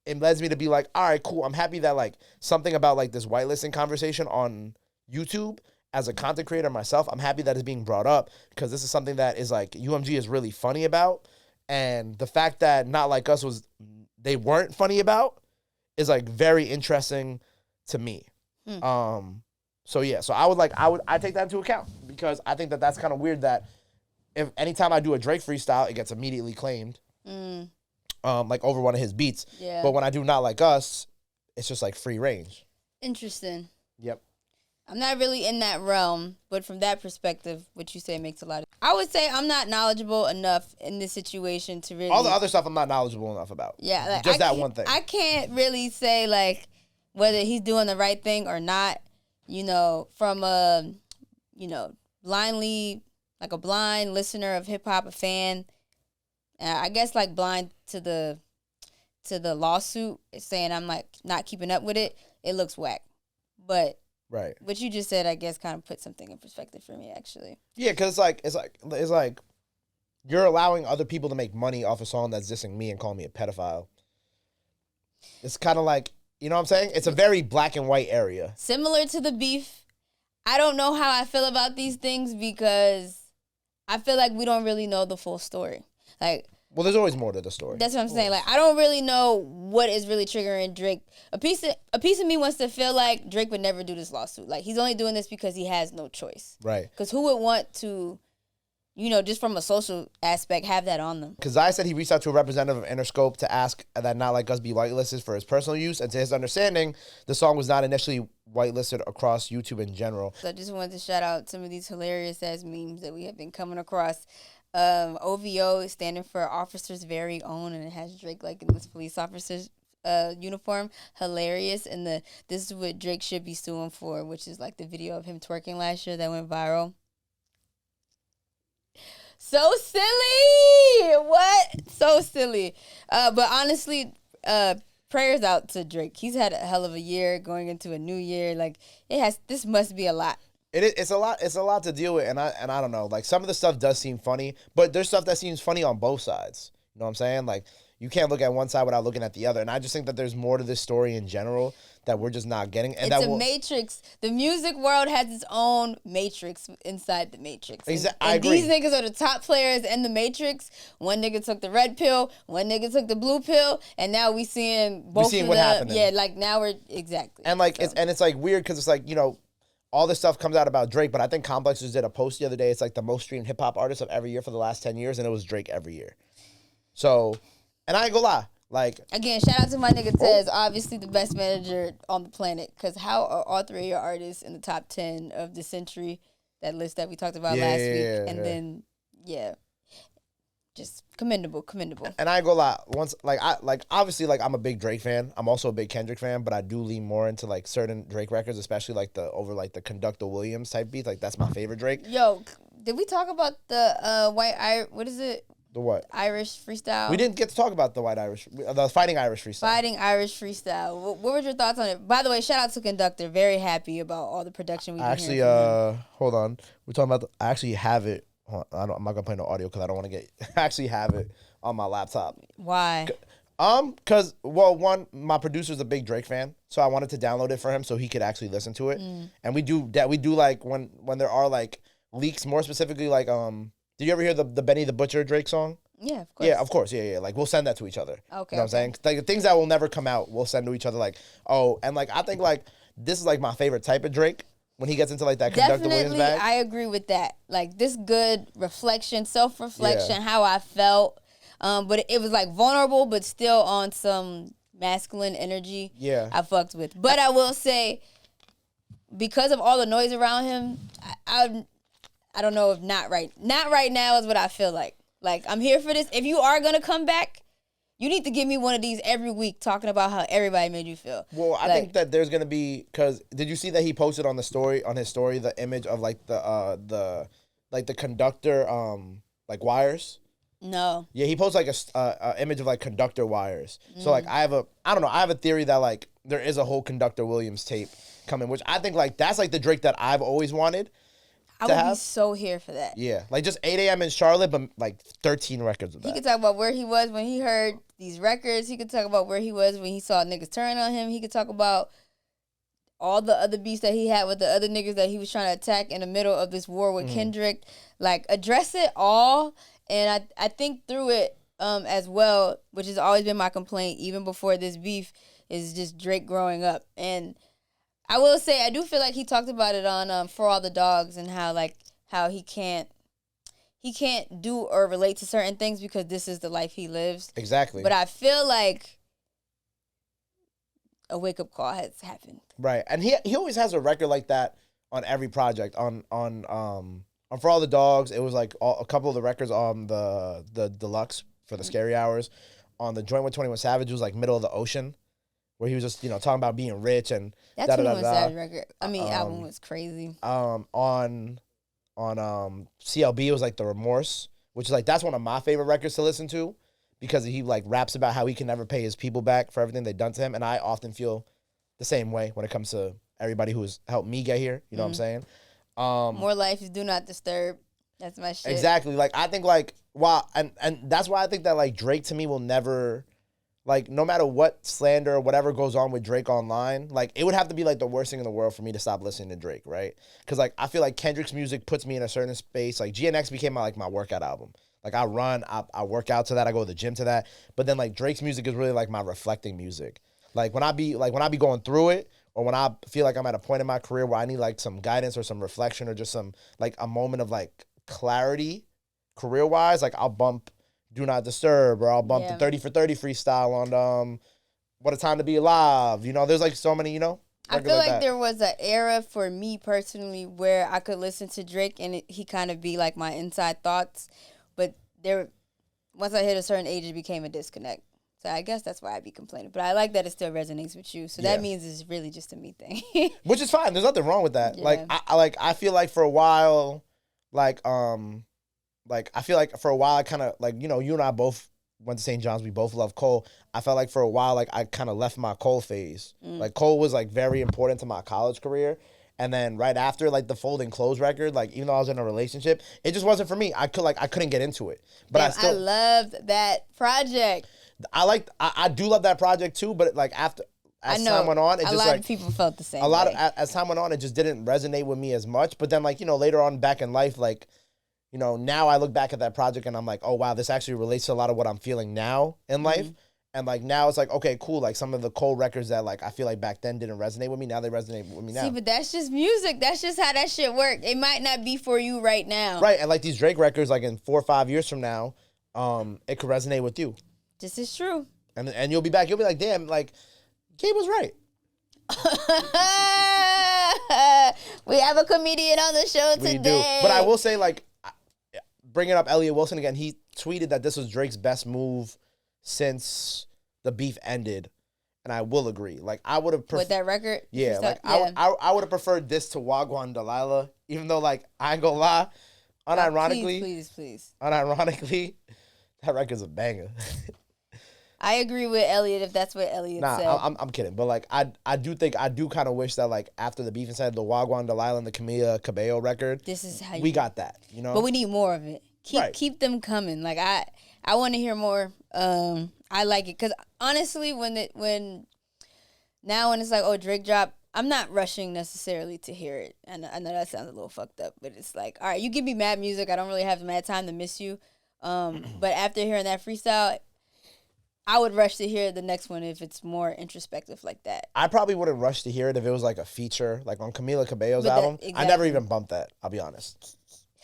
it leads me to be like, all right, cool. I'm happy that like something about like this whitelisting conversation on YouTube, as a content creator myself, I'm happy that it's being brought up because this is something that is like UMG is really funny about. And the fact that Not Like Us they weren't funny about is like very interesting to me. So yeah, so I take that into account because I think that that's kind of weird that if anytime I do a Drake freestyle, it gets immediately claimed. Like over one of his beats. Yeah. But when I do Not Like Us, it's just like free range. Interesting. Yep. I'm not really in that realm, but from that perspective, what you say makes a lot of... I would say I'm not knowledgeable enough in this situation to really... All the other stuff I'm not knowledgeable enough about. Yeah. Like, just that one thing. I can't really say, like, whether he's doing the right thing or not, from a, blindly, like a blind listener of hip-hop, a fan. I guess, like, blind to the lawsuit, saying I'm, like, not keeping up with it. It looks whack. But... Right. What you just said, I guess, kind of put something in perspective for me, actually. Yeah, because it's like you're allowing other people to make money off a song that's dissing me and calling me a pedophile. It's kind of like, you know what I'm saying? It's a very black and white area. Similar to the beef, I don't know how I feel about these things because I feel like we don't really know the full story. Like... Well, there's always more to the story. That's what I'm saying. Like, I don't really know what is really triggering Drake. A piece of me wants to feel like Drake would never do this lawsuit. Like, he's only doing this because he has no choice. Right. Because who would want to, just from a social aspect, have that on them? Because I said he reached out to a representative of Interscope to ask that Not Like Us be whitelisted for his personal use. And to his understanding, the song was not initially whitelisted across YouTube in general. So I just wanted to shout out some of these hilarious-ass memes that we have been coming across. OVO is standing for Officers Very Own, and it has Drake like in this police officer's uniform. Hilarious. And this is what Drake should be suing for, which is like the video of him twerking last year that went viral. So silly. What? So silly. But honestly, prayers out to Drake. He's had a hell of a year going into a new year. Like this must be a lot. It's a lot. It's a lot to deal with, and I don't know. Like some of the stuff does seem funny, but there's stuff that seems funny on both sides. You know what I'm saying? Like you can't look at one side without looking at the other. And I just think that there's more to this story in general that we're just not getting. And it's a matrix. The music world has its own matrix inside the matrix. Exactly. And these niggas are the top players in the matrix. One nigga took the red pill, one nigga took the blue pill, and now we seeing both of what happened. Yeah, like now we're exactly. And like it's like weird because it's like, all this stuff comes out about Drake, but I think Complex just did a post the other day. It's like the most streamed hip hop artist of every year for the last 10 years, and it was Drake every year. So, and I ain't gonna lie. Like, again, shout out to my nigga Tez, obviously the best manager on the planet. Because how are all three of your artists in the top 10 of the century, that list that we talked about last week? And then, Commendable. And I ain't gonna lie, obviously like I'm a big Drake fan. I'm also a big Kendrick fan, but I do lean more into like certain Drake records, especially like the Conductor Williams type beats. Like that's my favorite Drake. Yo, did we talk about the what is it? The what? Irish freestyle. We didn't get to talk about the Fighting Irish freestyle. Fighting Irish freestyle. What were your thoughts on it? By the way, shout out to Conductor. Very happy about all the production we've been hearing from him. Hold on. We're talking about. I actually have it. I'm not gonna play no audio because I don't want to get. I actually have it on my laptop. Why? Because one, my producer's a big Drake fan, so I wanted to download it for him so he could actually listen to it. And we do that. We do like when there are like leaks, more specifically like Did you ever hear the Benny the Butcher Drake song? Yeah, of course. Yeah, of course. Yeah. Like, we'll send that to each other. Okay. You know what I'm saying? Like, the things that will never come out, we'll send to each other. Like, and like, I think, like, this is, like, my favorite type of Drake when he gets into, like, that Conductor Williams bag. Definitely, I agree with that. Like, this good reflection, self-reflection, how I felt. But it was, like, vulnerable, but still on some masculine energy. Yeah. I fucked with. But I will say, because of all the noise around him, I don't know if not right now is what I feel like. Like, I'm here for this. If you are going to come back, you need to give me one of these every week talking about how everybody made you feel. Well, I think that there's going to be, because did you see that he posted on his story, the image of like the conductor, like wires? No. Yeah, he posted like a image of like conductor wires. So like I have a theory that like there is a whole Conductor Williams tape coming, which I think like that's like the Drake that I've always wanted. I would be so here for that. Yeah, like just 8 a.m. in Charlotte, but like 13 records of that. He could talk about where he was when he heard these records. He could talk about where he was when he saw niggas turn on him. He could talk about all the other beefs that he had with the other niggas that he was trying to attack in the middle of this war with Kendrick. Like, address it all. And I think through it as well, which has always been my complaint, even before this beef, is just Drake growing up. And I will say, I do feel like he talked about it on For All the Dogs and how he can't do or relate to certain things because this is the life he lives. Exactly. But I feel like a wake-up call has happened. Right. And he always has a record like that on every project. On For All the Dogs, it was like a couple of the records on the deluxe for the Scary Hours. On the joint with 21 Savage, it was like Middle of the Ocean, where he was just, talking about being rich and that 21 Savage record, album was crazy. On CLB, it was like The Remorse, which is like, that's one of my favorite records to listen to because he like raps about how he can never pay his people back for everything they've done to him. And I often feel the same way when it comes to everybody who has helped me get here. You know what I'm saying? More Life is Do Not Disturb. That's my shit. Exactly. Like, I think like, and that's why I think that like Drake to me will never, like, no matter what slander or whatever goes on with Drake online, like, it would have to be, like, the worst thing in the world for me to stop listening to Drake, right? Because, like, I feel like Kendrick's music puts me in a certain space. Like, GNX became, my workout album. Like, I run, I work out to that, I go to the gym to that. But then, like, Drake's music is really, like, my reflecting music. Like, when I be going through it, or when I feel like I'm at a point in my career where I need, like, some guidance or some reflection or just some, like, a moment of, like, clarity career-wise, like, I'll bump Do Not Disturb, or I'll bump the 30 for 30 freestyle on What a Time to Be Alive. There's like so many, I feel like there was an era for me personally where I could listen to Drake and he kind of be like my inside thoughts. But once I hit a certain age, it became a disconnect. So I guess that's why I be complaining. But I like that it still resonates with you. So that means it's really just a me thing. Which is fine. There's nothing wrong with that. Yeah. I feel like for a while, I feel like for a while I kind of, like, you and I both went to St. John's. We both love Cole. I felt like for a while, like, I kind of left my Cole phase. Like, Cole was, like, very important to my college career. And then right after, like, the Folding Clothes record, like, even though I was in a relationship, it just wasn't for me. I couldn't get into it. But I loved that project. I do love that project too, but, like, as time went on, it just, like, a lot of people felt the same way. As time went on, it just didn't resonate with me as much. But then, like, later on back in life, like, now I look back at that project and I'm like, oh, wow, this actually relates to a lot of what I'm feeling now in life. And, like, now it's like, okay, cool. Like, some of the Cole records that, like, I feel like back then didn't resonate with me, now they resonate with me now. See, but that's just music. That's just how that shit works. It might not be for you right now. Right. And, like, these Drake records, like, in 4 or 5 years from now, it could resonate with you. This is true. And you'll be back. You'll be like, damn, like, Gabe was right. We have a comedian on the show today. We do. But I will say, like, bringing up Elliot Wilson again, he tweeted that this was Drake's best move since the beef ended, and I will agree. Like I would have with that record. Yeah, like I would have preferred this to Wagwan Delilah, even though like I ain't gonna lie, unironically, please, unironically, that record's a banger. I agree with Elliot if that's what Elliot said. I'm kidding, but like I do kind of wish that like after the beef instead the Wagwan Delilah and the Camila Cabello record, this is how we got that, you know. But we need more of it. Keep them coming. Like I want to hear more. I like it because honestly, when it's like, oh, Drake dropped, I'm not rushing necessarily to hear it. And I know that sounds a little fucked up, but it's like, all right, you give me mad music. I don't really have mad time to miss you. But after hearing that freestyle, I would rush to hear the next one if it's more introspective like that. I probably wouldn't rush to hear it if it was like a feature, like on Camila Cabello's album. Exactly. I never even bumped that, I'll be honest.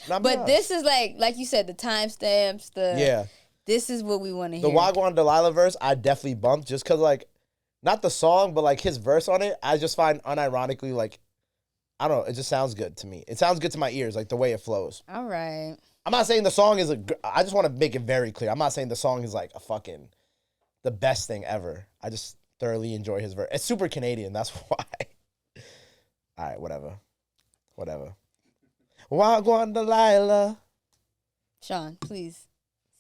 But this is like you said, the timestamps, this is what we want to hear. The Wagwan Delilah verse, I definitely bumped just because, like, not the song, but, like, his verse on it, I just find unironically, like, I don't know, it just sounds good to me. It sounds good to my ears, like, the way it flows. All right. I'm not saying the song is I just want to make it very clear. I'm not saying the song is, like, the best thing ever. I just thoroughly enjoy his verse. It's super Canadian, that's why. All right, whatever. Wagwan Delilah. Sean, please.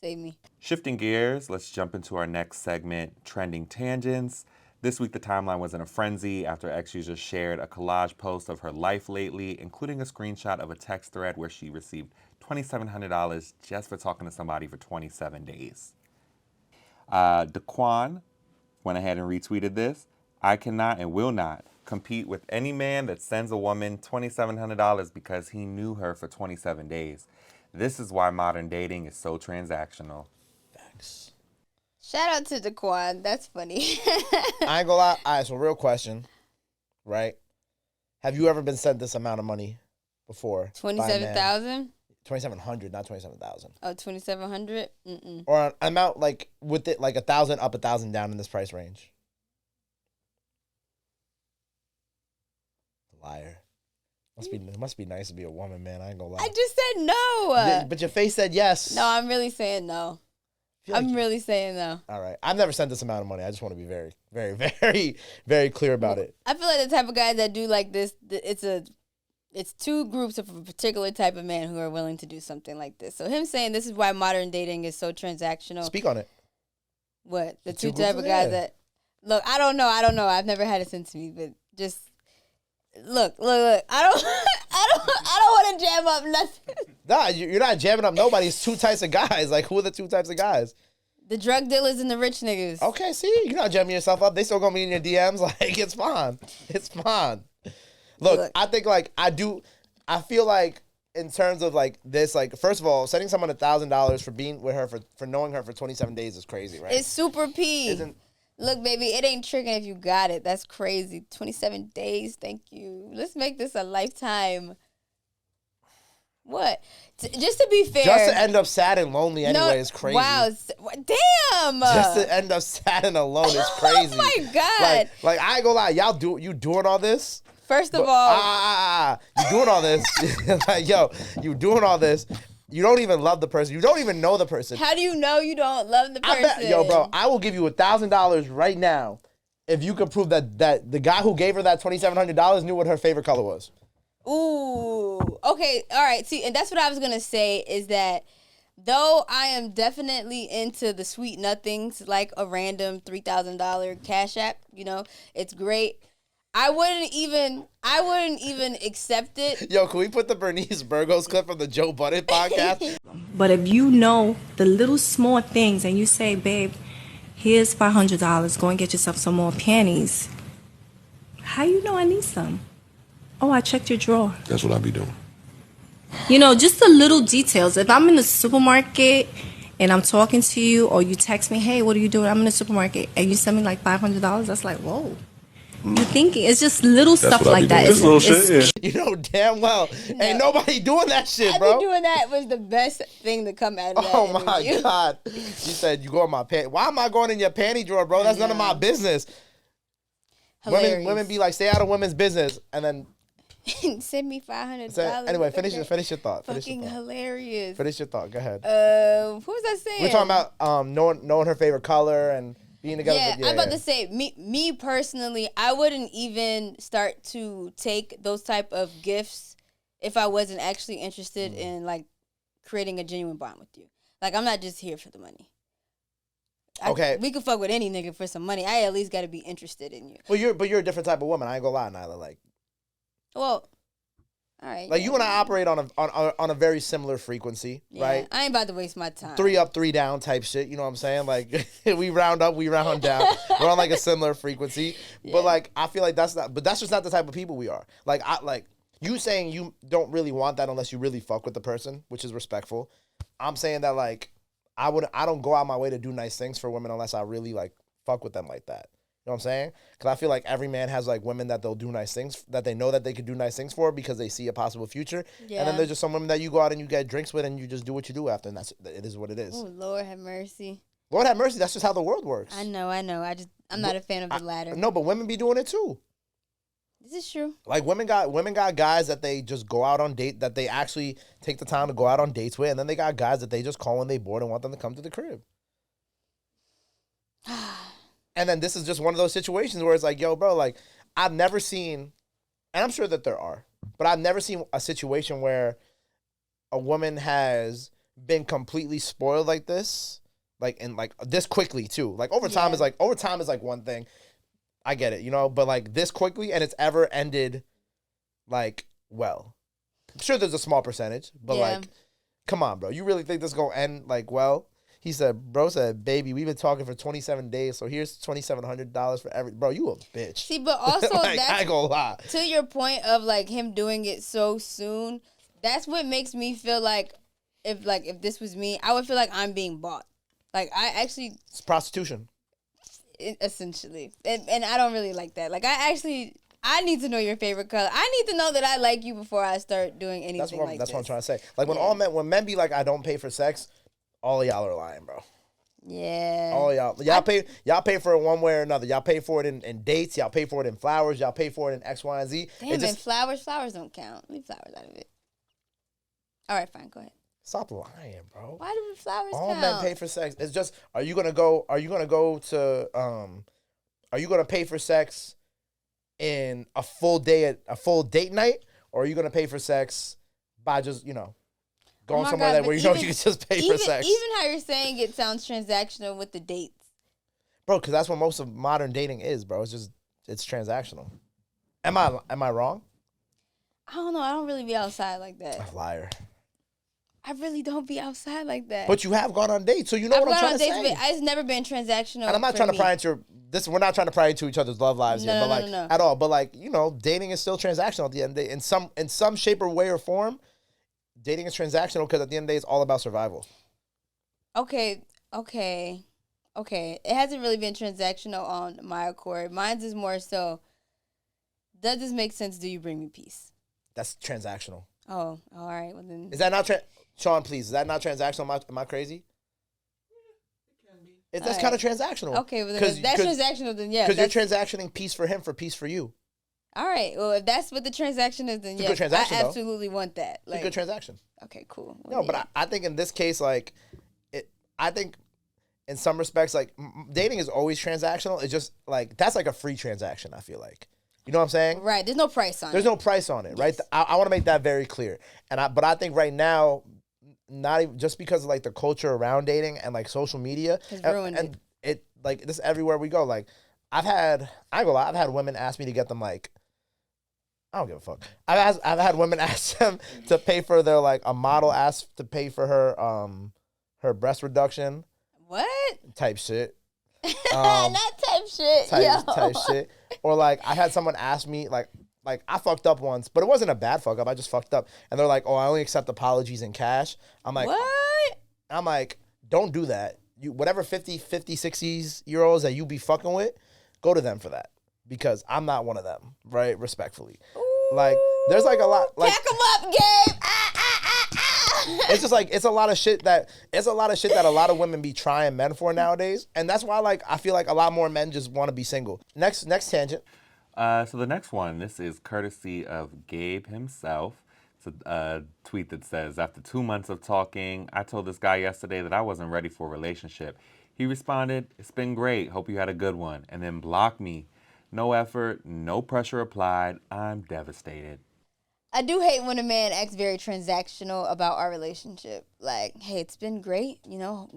Save me. Shifting gears, let's jump into our next segment, Trending Tangents. This week, the timeline was in a frenzy after ex-user shared a collage post of her life lately, including a screenshot of a text thread where she received $2,700 just for talking to somebody for 27 days. Daquan went ahead and retweeted this. I cannot and will not compete with any man that sends a woman $2,700 because he knew her for 27 days. This is why modern dating is so transactional. Thanks. Shout out to Daquan. That's funny. I ain't gonna lie. All right, so real question, right? Have you ever been sent this amount of money before? 27,000? 2,700, not 27,000. Oh, 2,700? Mm-mm. Or an amount like with it, like 1,000 up, 1,000 down in this price range. Liar. Must be nice to be a woman, man. I ain't gonna lie. I just said no. But your face said yes. No, I'm really saying no. I'm really saying no. All right. I've never sent this amount of money. I just want to be very, very, very, very clear about it. I feel like the type of guys that do like this, it's two groups of a particular type of man who are willing to do something like this. So him saying this is why modern dating is so transactional. Speak on it. What? The two type of guys that... Look, I don't know. I've never had it sent to me, but just... Look. I don't want to jam up nothing. Nah, you're not jamming up nobody. It's two types of guys. Like, who are the two types of guys? The drug dealers and the rich niggas. Okay, see? You're not jamming yourself up. They still gonna be in your DMs. Like, it's fine. It's fine. Look, I think, like, I feel like, in terms of, like, this, like, first of all, sending someone $1,000 for being with her, for knowing her for 27 days is crazy, right? It's super P. Look, baby, it ain't tricking if you got it. That's crazy. 27 days, thank you. Let's make this a lifetime. What? Just to be fair. Just to end up sad and lonely anyway is crazy. Wow. Damn. Just to end up sad and alone is crazy. Oh, my God. Like I ain't gonna lie. You doing all this? First of all. You doing all this. Like, yo, you doing all this. You don't even love the person. You don't even know the person. How do you know you don't love the person? Yo, bro, I will give you $1,000 right now if you could prove that the guy who gave her that $2,700 knew what her favorite color was. Ooh. Okay. All right. See, and that's what I was going to say is that though I am definitely into the sweet nothings, like a random $3,000 Cash App, you know, it's great. I wouldn't even accept it. Yo, can we put the Bernice Burgos clip from the Joe Budden podcast? But if you know the little small things and you say, babe, here's $500, go and get yourself some more panties. How you know I need some? Oh, I checked your drawer. That's what I be doing. You know, just the little details. If I'm in the supermarket and I'm talking to you or you text me, hey, what are you doing? I'm in the supermarket. And you send me like $500, that's like, whoa. You thinking it's just little stuff like that. It's little shit, yeah. You know damn well, ain't nobody doing that shit, bro. Doing that was the best thing to come out of that. Oh my God. She said, you go in my panty. Why am I going in your panty drawer, bro? That's none of my business. Women be like, stay out of women's business. And then Send me $500. Anyway, finish your thought. Fucking hilarious. Finish your thought. Go ahead. What was I saying? We're talking about knowing her favorite color and being together. Yeah, I'm about to say, me personally, I wouldn't even start to take those type of gifts if I wasn't actually interested in like creating a genuine bond with you. Like, I'm not just here for the money. Okay. We could fuck with any nigga for some money. I at least got to be interested in you. Well, you're a different type of woman. I ain't gonna lie, Nyla. Like, well, all right. Like, you and I operate on a very similar frequency, right? I ain't about to waste my time. 3 up, 3 down type shit. You know what I'm saying? Like, we round up, we round down. We're on like a similar frequency. Yeah. But like, I feel like that's just not the type of people we are. Like, you saying you don't really want that unless you really fuck with the person, which is respectful. I'm saying that like, I don't go out my way to do nice things for women unless I really like fuck with them like that. You know what I'm saying? Because I feel like every man has like women that they'll do nice things, that they know that they could do nice things for because they see a possible future. Yeah. And then there's just some women that you go out and you get drinks with and you just do what you do after, and it is what it is. Oh, Lord have mercy. Lord have mercy. That's just how the world works. I know. I'm not a fan of the latter. No, but women be doing it too. This is true. Like, women got guys that they just go out on date, that they actually take the time to go out on dates with, and then they got guys that they just call when they bored and want them to come to the crib. And then this is just one of those situations where it's like, yo, bro, like, I've never seen, and I'm sure that there are, but I've never seen a situation where a woman has been completely spoiled like this, like, and like this quickly too. Like, over time is like one thing. I get it, you know, but like this quickly, and it's ever ended like well. I'm sure there's a small percentage, but like, come on, bro. You really think this is gonna end like well? Bro said, baby, we've been talking for 27 days, so here's $2,700 for every. Bro, you a bitch. See, but also like, that's, I ain't gonna lie. To your point of like him doing it so soon, that's what makes me feel like if this was me, I would feel like I'm being bought. Like, it's prostitution. Essentially, and I don't really like that. Like, I need to know your favorite color. I need to know that I like you before I start doing anything That's what I'm trying to say. Like, when men be like, I don't pay for sex, all of y'all are lying, bro. Yeah. All of y'all pay for it one way or another. Y'all pay for it in dates. Y'all pay for it in flowers. Y'all pay for it in X, Y, and Z. Damn, and flowers don't count. Leave flowers out of it. All right, fine, go ahead. Stop lying, bro. Why do flowers all count? Men pay for sex. It's just, are you gonna pay for sex in a full date night, or are you gonna pay for sex by just, going somewhere where you can just pay for sex? Even how you're saying it sounds transactional with the dates. Bro, because that's what most of modern dating is, bro. It's transactional. Am I wrong? I don't know. I don't really be outside like that. Liar. I really don't be outside like that. But you have gone on dates, so you know what I'm trying to say. But it's never been transactional. And I'm not trying to pry into this. We're not trying to pry into each other's love lives here, but no. At all. But like, dating is still transactional at the end of the day. In some shape or way or form, dating is transactional because at the end of the day, it's all about survival. Okay. It hasn't really been transactional on my accord. Mine's is more so, does this make sense? Do you bring me peace? That's transactional. Oh, all right. Well then, is that not Sean? Please, is that not transactional? Am I crazy? It can be. That's kind of transactional. Okay, well then if that's transactional, then yeah. Because you're transactioning peace for him for peace for you. All right. Well, if that's what the transaction is, then yeah, I absolutely want that. Like, it's a good transaction. Okay, cool. Well, no, but I think in this case, like, I think in some respects, like, dating is always transactional. It's just like that's like a free transaction. I feel like. You know what I'm saying? Right. There's no price on it. There's no price on it, right? I want to make that very clear. But I think right now, not even just because of like the culture around dating and like social media has ruined and it like this everywhere we go. Like I've had women ask me to get them like, I don't give a fuck. I've had women ask them to pay for their like a model asked to pay for her breast reduction. What? Type shit. Not type shit. Type shit. Or like I had someone ask me like I fucked up once, but it wasn't a bad fuck up. I just fucked up. And they're like, "Oh, I only accept apologies in cash." I'm like, "What?" I'm like, "Don't do that. You whatever 50, 60-year-olds that you be fucking with, go to them for that because I'm not one of them, right? Respectfully." Ooh, like there's like a lot like pack them up, Gabe. It's just like it's a lot of shit that a lot of women be trying men for nowadays, and that's why like I feel like a lot more men just want to be single. Next tangent. So the next one, this is courtesy of Gabe himself. It's a tweet that says, after 2 months of talking, I told this guy yesterday that I wasn't ready for a relationship. He responded, it's been great. Hope you had a good one. And then blocked me. No effort, no pressure applied. I'm devastated. I do hate when a man acts very transactional about our relationship. Like, hey, it's been great, you know.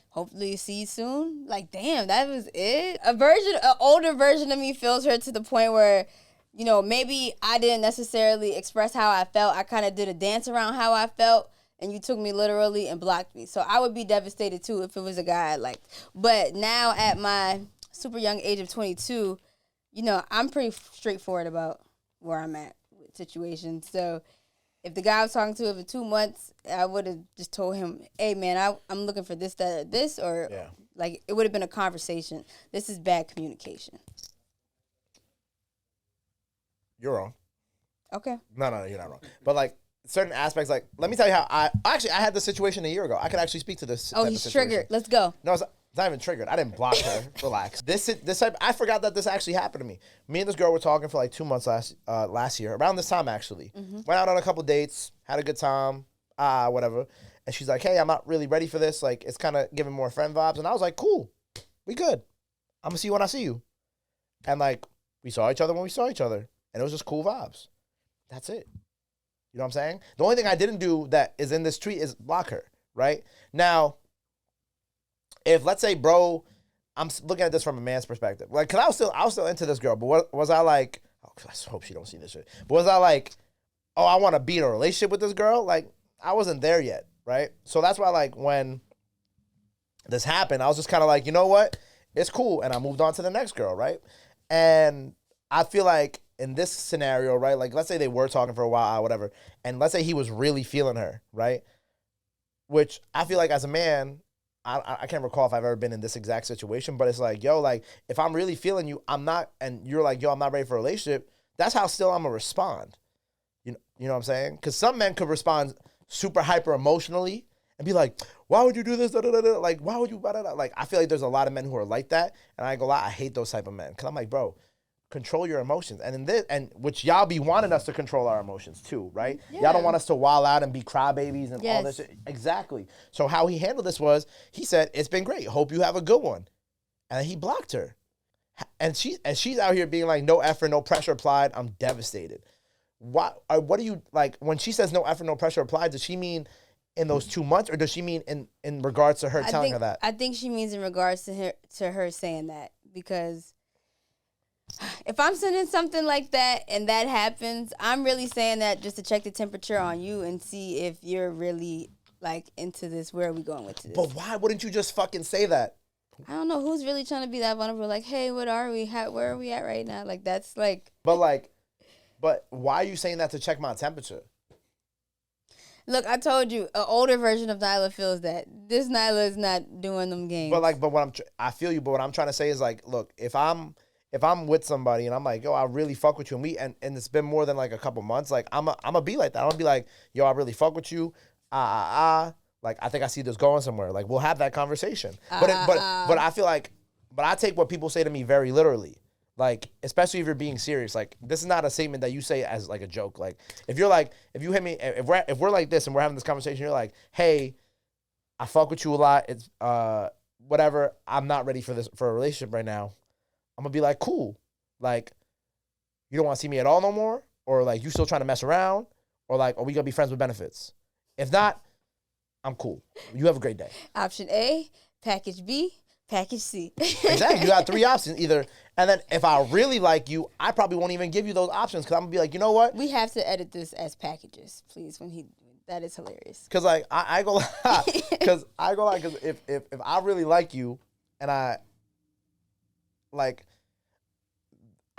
Hopefully see you soon. Like, damn, that was it. An older version of me feels hurt to the point where, you know, maybe I didn't necessarily express how I felt. I kind of did a dance around how I felt, and you took me literally and blocked me. So I would be devastated too if it was a guy I liked. But now at my super young age of 22, you know, I'm pretty straightforward about where I'm at with situations. So if the guy I was talking to for 2 months, I would have just told him, hey, man, I'm looking for this, that, or this, or like it would have been a conversation. This is bad communication. You're wrong. Okay. No, you're not wrong. But like certain aspects, like let me tell you how I had this situation a year ago. I could actually speak to this. Oh, he's triggered. Let's go. No, it's not even triggered. I didn't block her. Relax. This type. I forgot that this actually happened to me. Me and this girl were talking for like 2 months last year, around this time actually. Went out on a couple dates, had a good time, whatever. And she's like, "Hey, I'm not really ready for this. Like, it's kind of giving more friend vibes." And I was like, "Cool, we good. I'm gonna see you when I see you." And like, we saw each other when we saw each other, and it was just cool vibes. That's it. You know what I'm saying? The only thing I didn't do that is in this tweet is block her. Right now. If let's say, bro, I'm looking at this from a man's perspective, like, cause I was still into this girl, but what was I like? Oh, I hope she don't see this shit. But was I like, oh, I want to be in a relationship with this girl? Like, I wasn't there yet, right? So that's why, like, when this happened, I was just kind of like, you know what? It's cool, and I moved on to the next girl, right? And I feel like in this scenario, right? Like, let's say they were talking for a while, whatever, and let's say he was really feeling her, right? Which I feel like as a man, I can't recall if I've ever been in this exact situation, but it's like, yo, like, if I'm really feeling you, I'm not, and you're like, yo, I'm not ready for a relationship, that's how still I'm going to respond. You know what I'm saying? Because some men could respond super hyper emotionally and be like, why would you do this? Da, da, da, da. Like, why would you, da, da, da. Like, I feel like there's a lot of men who are like that, and I ain't gonna lie, I hate those type of men. Because I'm like, bro, control your emotions. And in this, and which y'all be wanting us to control our emotions too, right? Yeah. Y'all don't want us to wild out and be crybabies and all this shit. Exactly. So how he handled this was, he said, it's been great. Hope you have a good one. And he blocked her. And she's out here being like, no effort, no pressure applied. I'm devastated. What do you, like, when she says no effort, no pressure applied, does she mean in those 2 months, or does she mean in regards to her telling her that? I think she means in regards to her saying that, because if I'm sending something like that and that happens, I'm really saying that just to check the temperature on you and see if you're really like into this. Where are we going with this? But why wouldn't you just fucking say that? I don't know who's really trying to be that vulnerable. Like, hey, what are we? Where are we at right now? Like, that's like. But why are you saying that to check my temperature? Look, I told you, an older version of Nyla feels that. This Nyla is not doing them games. But I feel you. But what I'm trying to say is, like, look, if I'm with somebody and I'm like, yo, I really fuck with you, and it's been more than like a couple months, like I'm gonna be like that. I'm gonna be like, yo, I really fuck with you. Like, I think I see this going somewhere. Like, we'll have that conversation. But I feel like, but I take what people say to me very literally. Like, especially if you're being serious. Like, this is not a statement that you say as like a joke. Like, if you hit me, if we're like this and we're having this conversation, you're like, hey, I fuck with you a lot. It's whatever. I'm not ready for a relationship right now. I'm gonna be like, cool. Like, you don't want to see me at all no more, or like you still trying to mess around, or like, are we gonna be friends with benefits? If not, I'm cool. You have a great day. Option A, package B, package C. Exactly. You got 3 options either. And then if I really like you, I probably won't even give you those options, because I'm gonna be like, you know what? We have to edit this as packages, please. That is hilarious. Because like I go lie, because if I really like you and I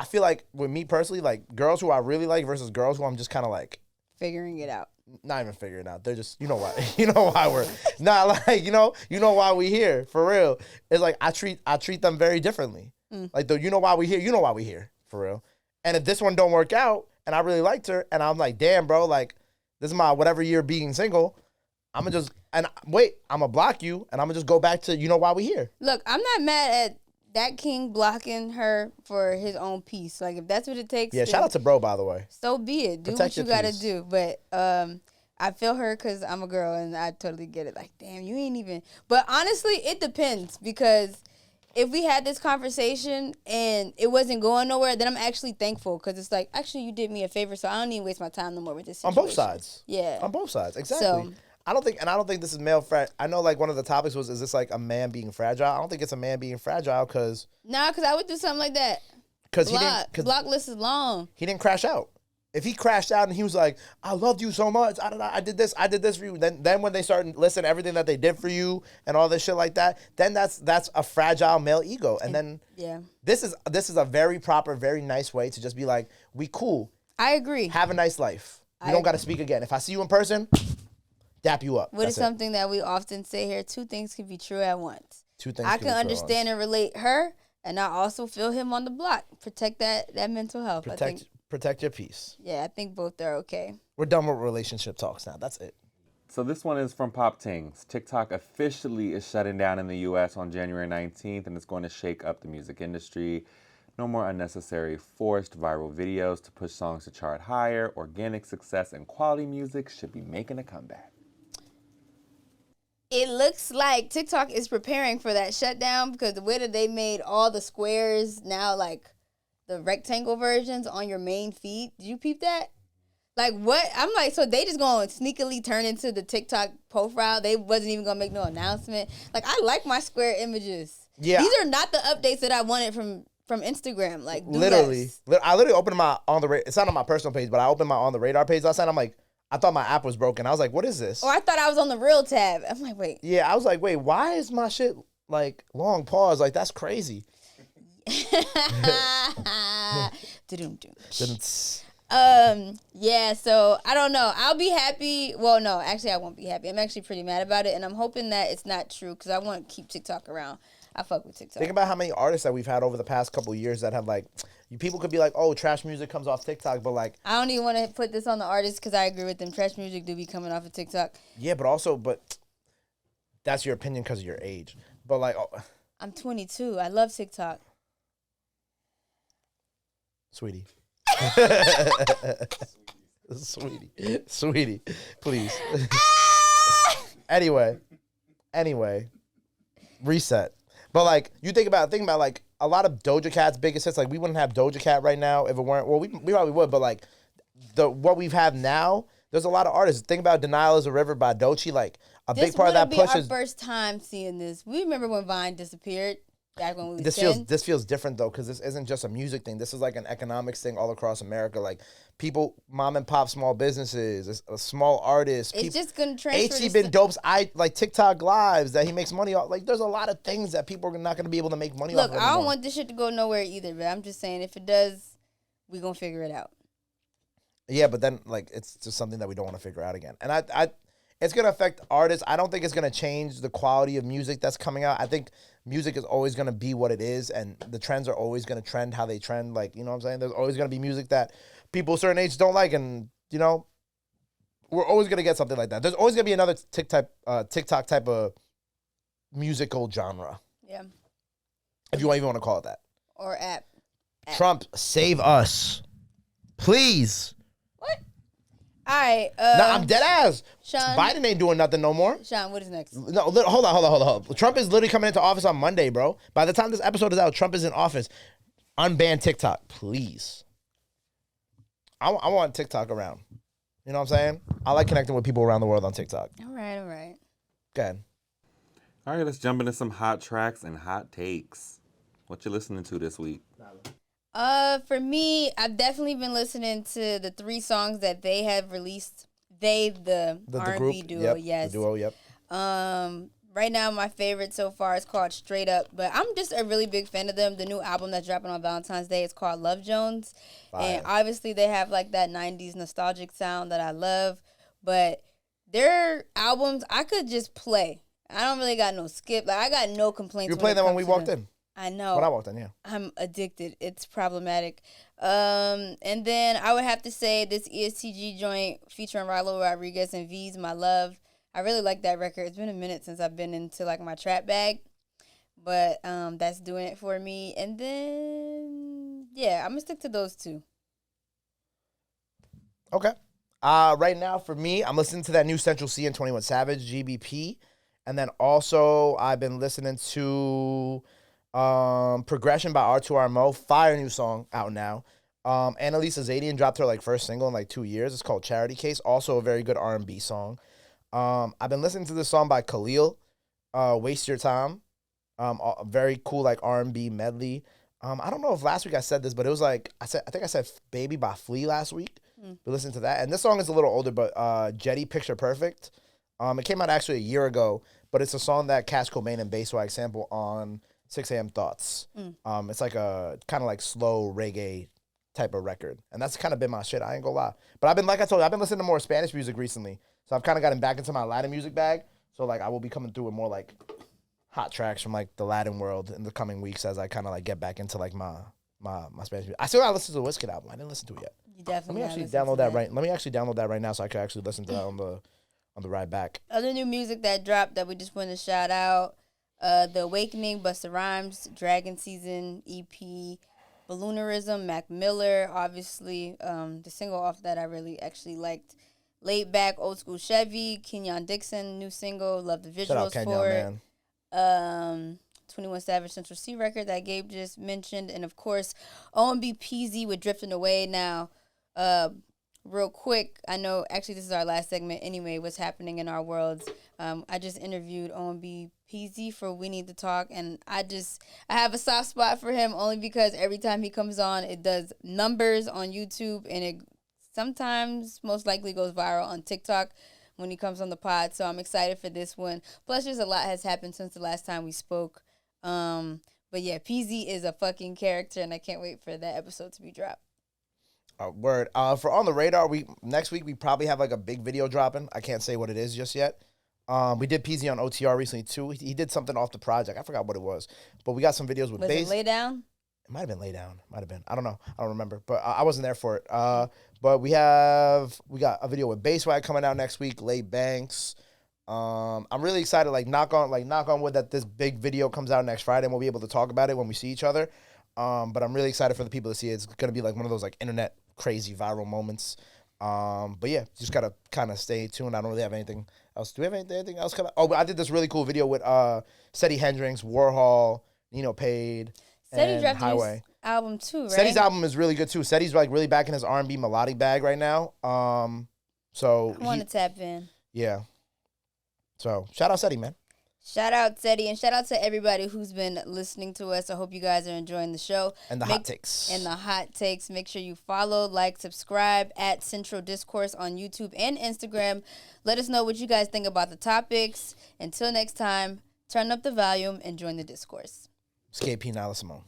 feel like with me personally, like girls who I really like versus girls who I'm just kind of like figuring it out. Not even figuring it out. They're just, you know why we're not like, you know why we here for real. It's like I treat them very differently. Like, you know why we here for real. And if this one don't work out and I really liked her and I'm like, damn, bro, like this is my whatever year being single, I'm gonna block you and I'm gonna just go back to, you know why we here. Look, I'm not mad at that king blocking her for his own peace. Like, if that's what it takes. Yeah, shout out to bro, by the way. So be it. Do Protect what you your gotta peace. do. But I feel her because I'm a girl and I totally get it. Like, damn, you ain't even. But honestly, it depends, because if we had this conversation and it wasn't going nowhere, then I'm actually thankful, because it's like, actually, you did me a favor, so I don't need to waste my time no more with this situation. On both sides. Yeah. On both sides, exactly. So, I don't think this is male I know, like, one of the topics was, is this like a man being fragile? I don't think it's a man being fragile because nah, because I would do something like that. Block list is long. He didn't crash out. If he crashed out and he was like, I loved you so much, I did this for you. Then when they start listening to everything that they did for you and all this shit like that, then that's a fragile male ego. And then this is a very proper, very nice way to just be like, we cool. I agree. Have a nice life. We don't got to speak again. If I see you in person, dap you up. What is something that we often say here? Two things can be true at once. Two things. I can understand and relate her, and I also feel him on the block. Protect that mental health. Protect your peace. Yeah, I think both are okay. We're done with relationship talks now. That's it. So this one is from Pop Tings. TikTok officially is shutting down in the U.S. on January 19th, and it's going to shake up the music industry. No more unnecessary forced viral videos to push songs to chart higher. Organic success and quality music should be making a comeback. It looks like TikTok is preparing for that shutdown, because the way that they made all the squares now, like the rectangle versions on your main feed. Did you peep that? Like, what? I'm like, so they just going to sneakily turn into the TikTok profile? They wasn't even going to make no announcement? Like, I like my square images. Yeah. These are not the updates that I wanted from Instagram. Like, literally, I literally opened my it's not on my personal page, but I opened my On the Radar page last night. I'm like, I thought my app was broken. I was like, what is this? Or I thought I was on the real tab. I'm like, wait. Yeah, I was like, wait, why is my shit like long pause? Like, that's crazy. Yeah, so I don't know. I'll be happy. Well, no, actually I won't be happy. I'm actually pretty mad about it, and I'm hoping that it's not true, because I want to keep TikTok around. I fuck with TikTok. Think about how many artists that we've had over the past couple of years that have, like, people could be like, oh, trash music comes off TikTok, but like, I don't even want to put this on the artists, because I agree with them. Trash music do be coming off of TikTok. Yeah, but that's your opinion because of your age. But like, oh, I'm 22. I love TikTok. Sweetie. Sweetie, please. Anyway, reset. But like, you think about like a lot of Doja Cat's biggest hits. Like, we wouldn't have Doja Cat right now if it weren't. Well, we probably would, but like what we've had now, there's a lot of artists. Think about "Denial Is a River" by Doechii. Like, big part of that push is. This would be our first time seeing this. We remember when Vine disappeared. Back when we was this feels different though, because this isn't just a music thing. This is like an economics thing all across America. Like, people, mom and pop small businesses, a small artist. It's just gonna transfer. HC been dope's like TikTok lives that he makes money off. Like, there's a lot of things that people are not gonna be able to make money off. Look, I don't want this shit to go nowhere either, but I'm just saying, if it does, we gonna figure it out. Yeah, but then like, it's just something that we don't want to figure out again. And I it's gonna affect artists. I don't think it's gonna change the quality of music that's coming out. I think music is always gonna be what it is, and the trends are always gonna trend how they trend. Like, you know what I'm saying? There's always gonna be music that people a certain age don't like, and you know, we're always gonna get something like that. There's always gonna be another TikTok type of musical genre. Yeah. If you even want to call it that. Or app. Trump, save us, please. What? All right. Nah, I'm dead ass. Sean, Biden ain't doing nothing no more. Sean, what is next? No, hold on. Trump is literally coming into office on Monday, bro. By the time this episode is out, Trump is in office. Unban TikTok, please. I want TikTok around. You know what I'm saying? I like connecting with people around the world on TikTok. All right. Go ahead. All right, let's jump into some hot tracks and hot takes. What you listening to this week? For me, I've definitely been listening to the 3 songs that they have released. The R&B group, duo, yep, yes. The duo, yep. Right now, my favorite so far is called Straight Up, but I'm just a really big fan of them. The new album that's dropping on Valentine's Day is called Love Jones, and obviously they have like that 90s nostalgic sound that I love, but their albums, I could just play. I don't really got no skip. Like, I got no complaints. You were playing them when we walked in. I know. When I walked in, yeah. I'm addicted. It's problematic. And then I would have to say this ESTG joint featuring Rilo Rodriguez and V's My Love. I really like that record. It's been a minute since I've been into like my trap bag. But that's doing it for me. And then, yeah, I'm going to stick to those two. Okay. Right now, for me, I'm listening to that new Central C and 21 Savage, GBP. And then also, I've been listening to Progression by R2RMO. Fire new song out now. Annalise Azadian dropped her first single in 2 years. It's called Charity Case. Also a very good R&B song. I've been listening to this song by Khalil, Waste Your Time. A very cool R&B medley. I don't know if last week I said this, but it was I think I said Baby by Flea last week. We listened to that. And this song is a little older, but Jetty Picture Perfect. It came out actually a year ago, but it's a song that Cash Cobain and Basswag sample on 6 a.m. Thoughts. It's a kind of slow reggae type of record. And that's kind of been my shit. I ain't gonna lie. But I've been, like I told you, I've been listening to more Spanish music recently. So I've kind of gotten back into my Latin music bag. So I will be coming through with more hot tracks from the Latin world in the coming weeks as I kind of get back into my Spanish music. I still gotta listen to the Wizkid album. I didn't listen to it yet. You definitely Let me actually download that right. Let me actually download that right now so I can actually listen to that on the ride back. Other new music that dropped that we just want to shout out: The Awakening, Busta Rhymes, Dragon Season EP, Balloonerism, Mac Miller, obviously. The single off that I really actually liked. Laid Back, Old School Chevy, Kenyon Dixon, new single. Love the visuals Shout out Kenyon, for it. Man. 21 Savage Central C record that Gabe just mentioned. And, of course, O&B PZ with Drifting Away. Now, real quick, I know, actually, this is our last segment anyway, what's happening in our worlds. I just interviewed O&B PZ for We Need to Talk, and I have a soft spot for him only because every time he comes on, it does numbers on YouTube, and it sometimes most likely goes viral on TikTok when he comes on the pod. So I'm excited for this one. Plus, there's a lot has happened since the last time we spoke. But yeah, PZ is a fucking character, and I can't wait for that episode to be dropped. Word. For On the Radar, next week we probably have a big video dropping. I can't say what it is just yet. We did PZ on OTR recently too. He did something off the project. I forgot what it was, but we got some videos with Was bass. it Lay Down? It might have been Lay Down. Might have been. I don't know. I don't remember. But I wasn't there for it. But we got a video with Basswag coming out next week. Lay Banks. I'm really excited. Knock on wood that this big video comes out next Friday and we'll be able to talk about it when we see each other. But I'm really excited for the people to see it. It's gonna be one of those internet crazy viral moments. But yeah, just gotta kind of stay tuned. I don't really have anything else. Do we have anything else coming? Oh, I did this really cool video with Seti Hendrix, Warhol, Nino Pade. Seti dropped Highway. his album too, right? Seti's album is really good too. Seti's really back in his R&B melodic bag right now. So I want to tap in. Yeah. So shout out Seti, man. Shout out Seti, and shout out to everybody who's been listening to us. I hope you guys are enjoying the show. And the hot takes. And the hot takes. Make sure you follow, like, subscribe at Central Discourse on YouTube and Instagram. Let us know what you guys think about the topics. Until next time, turn up the volume and join the discourse. It's Gabe P, Nyla Symone.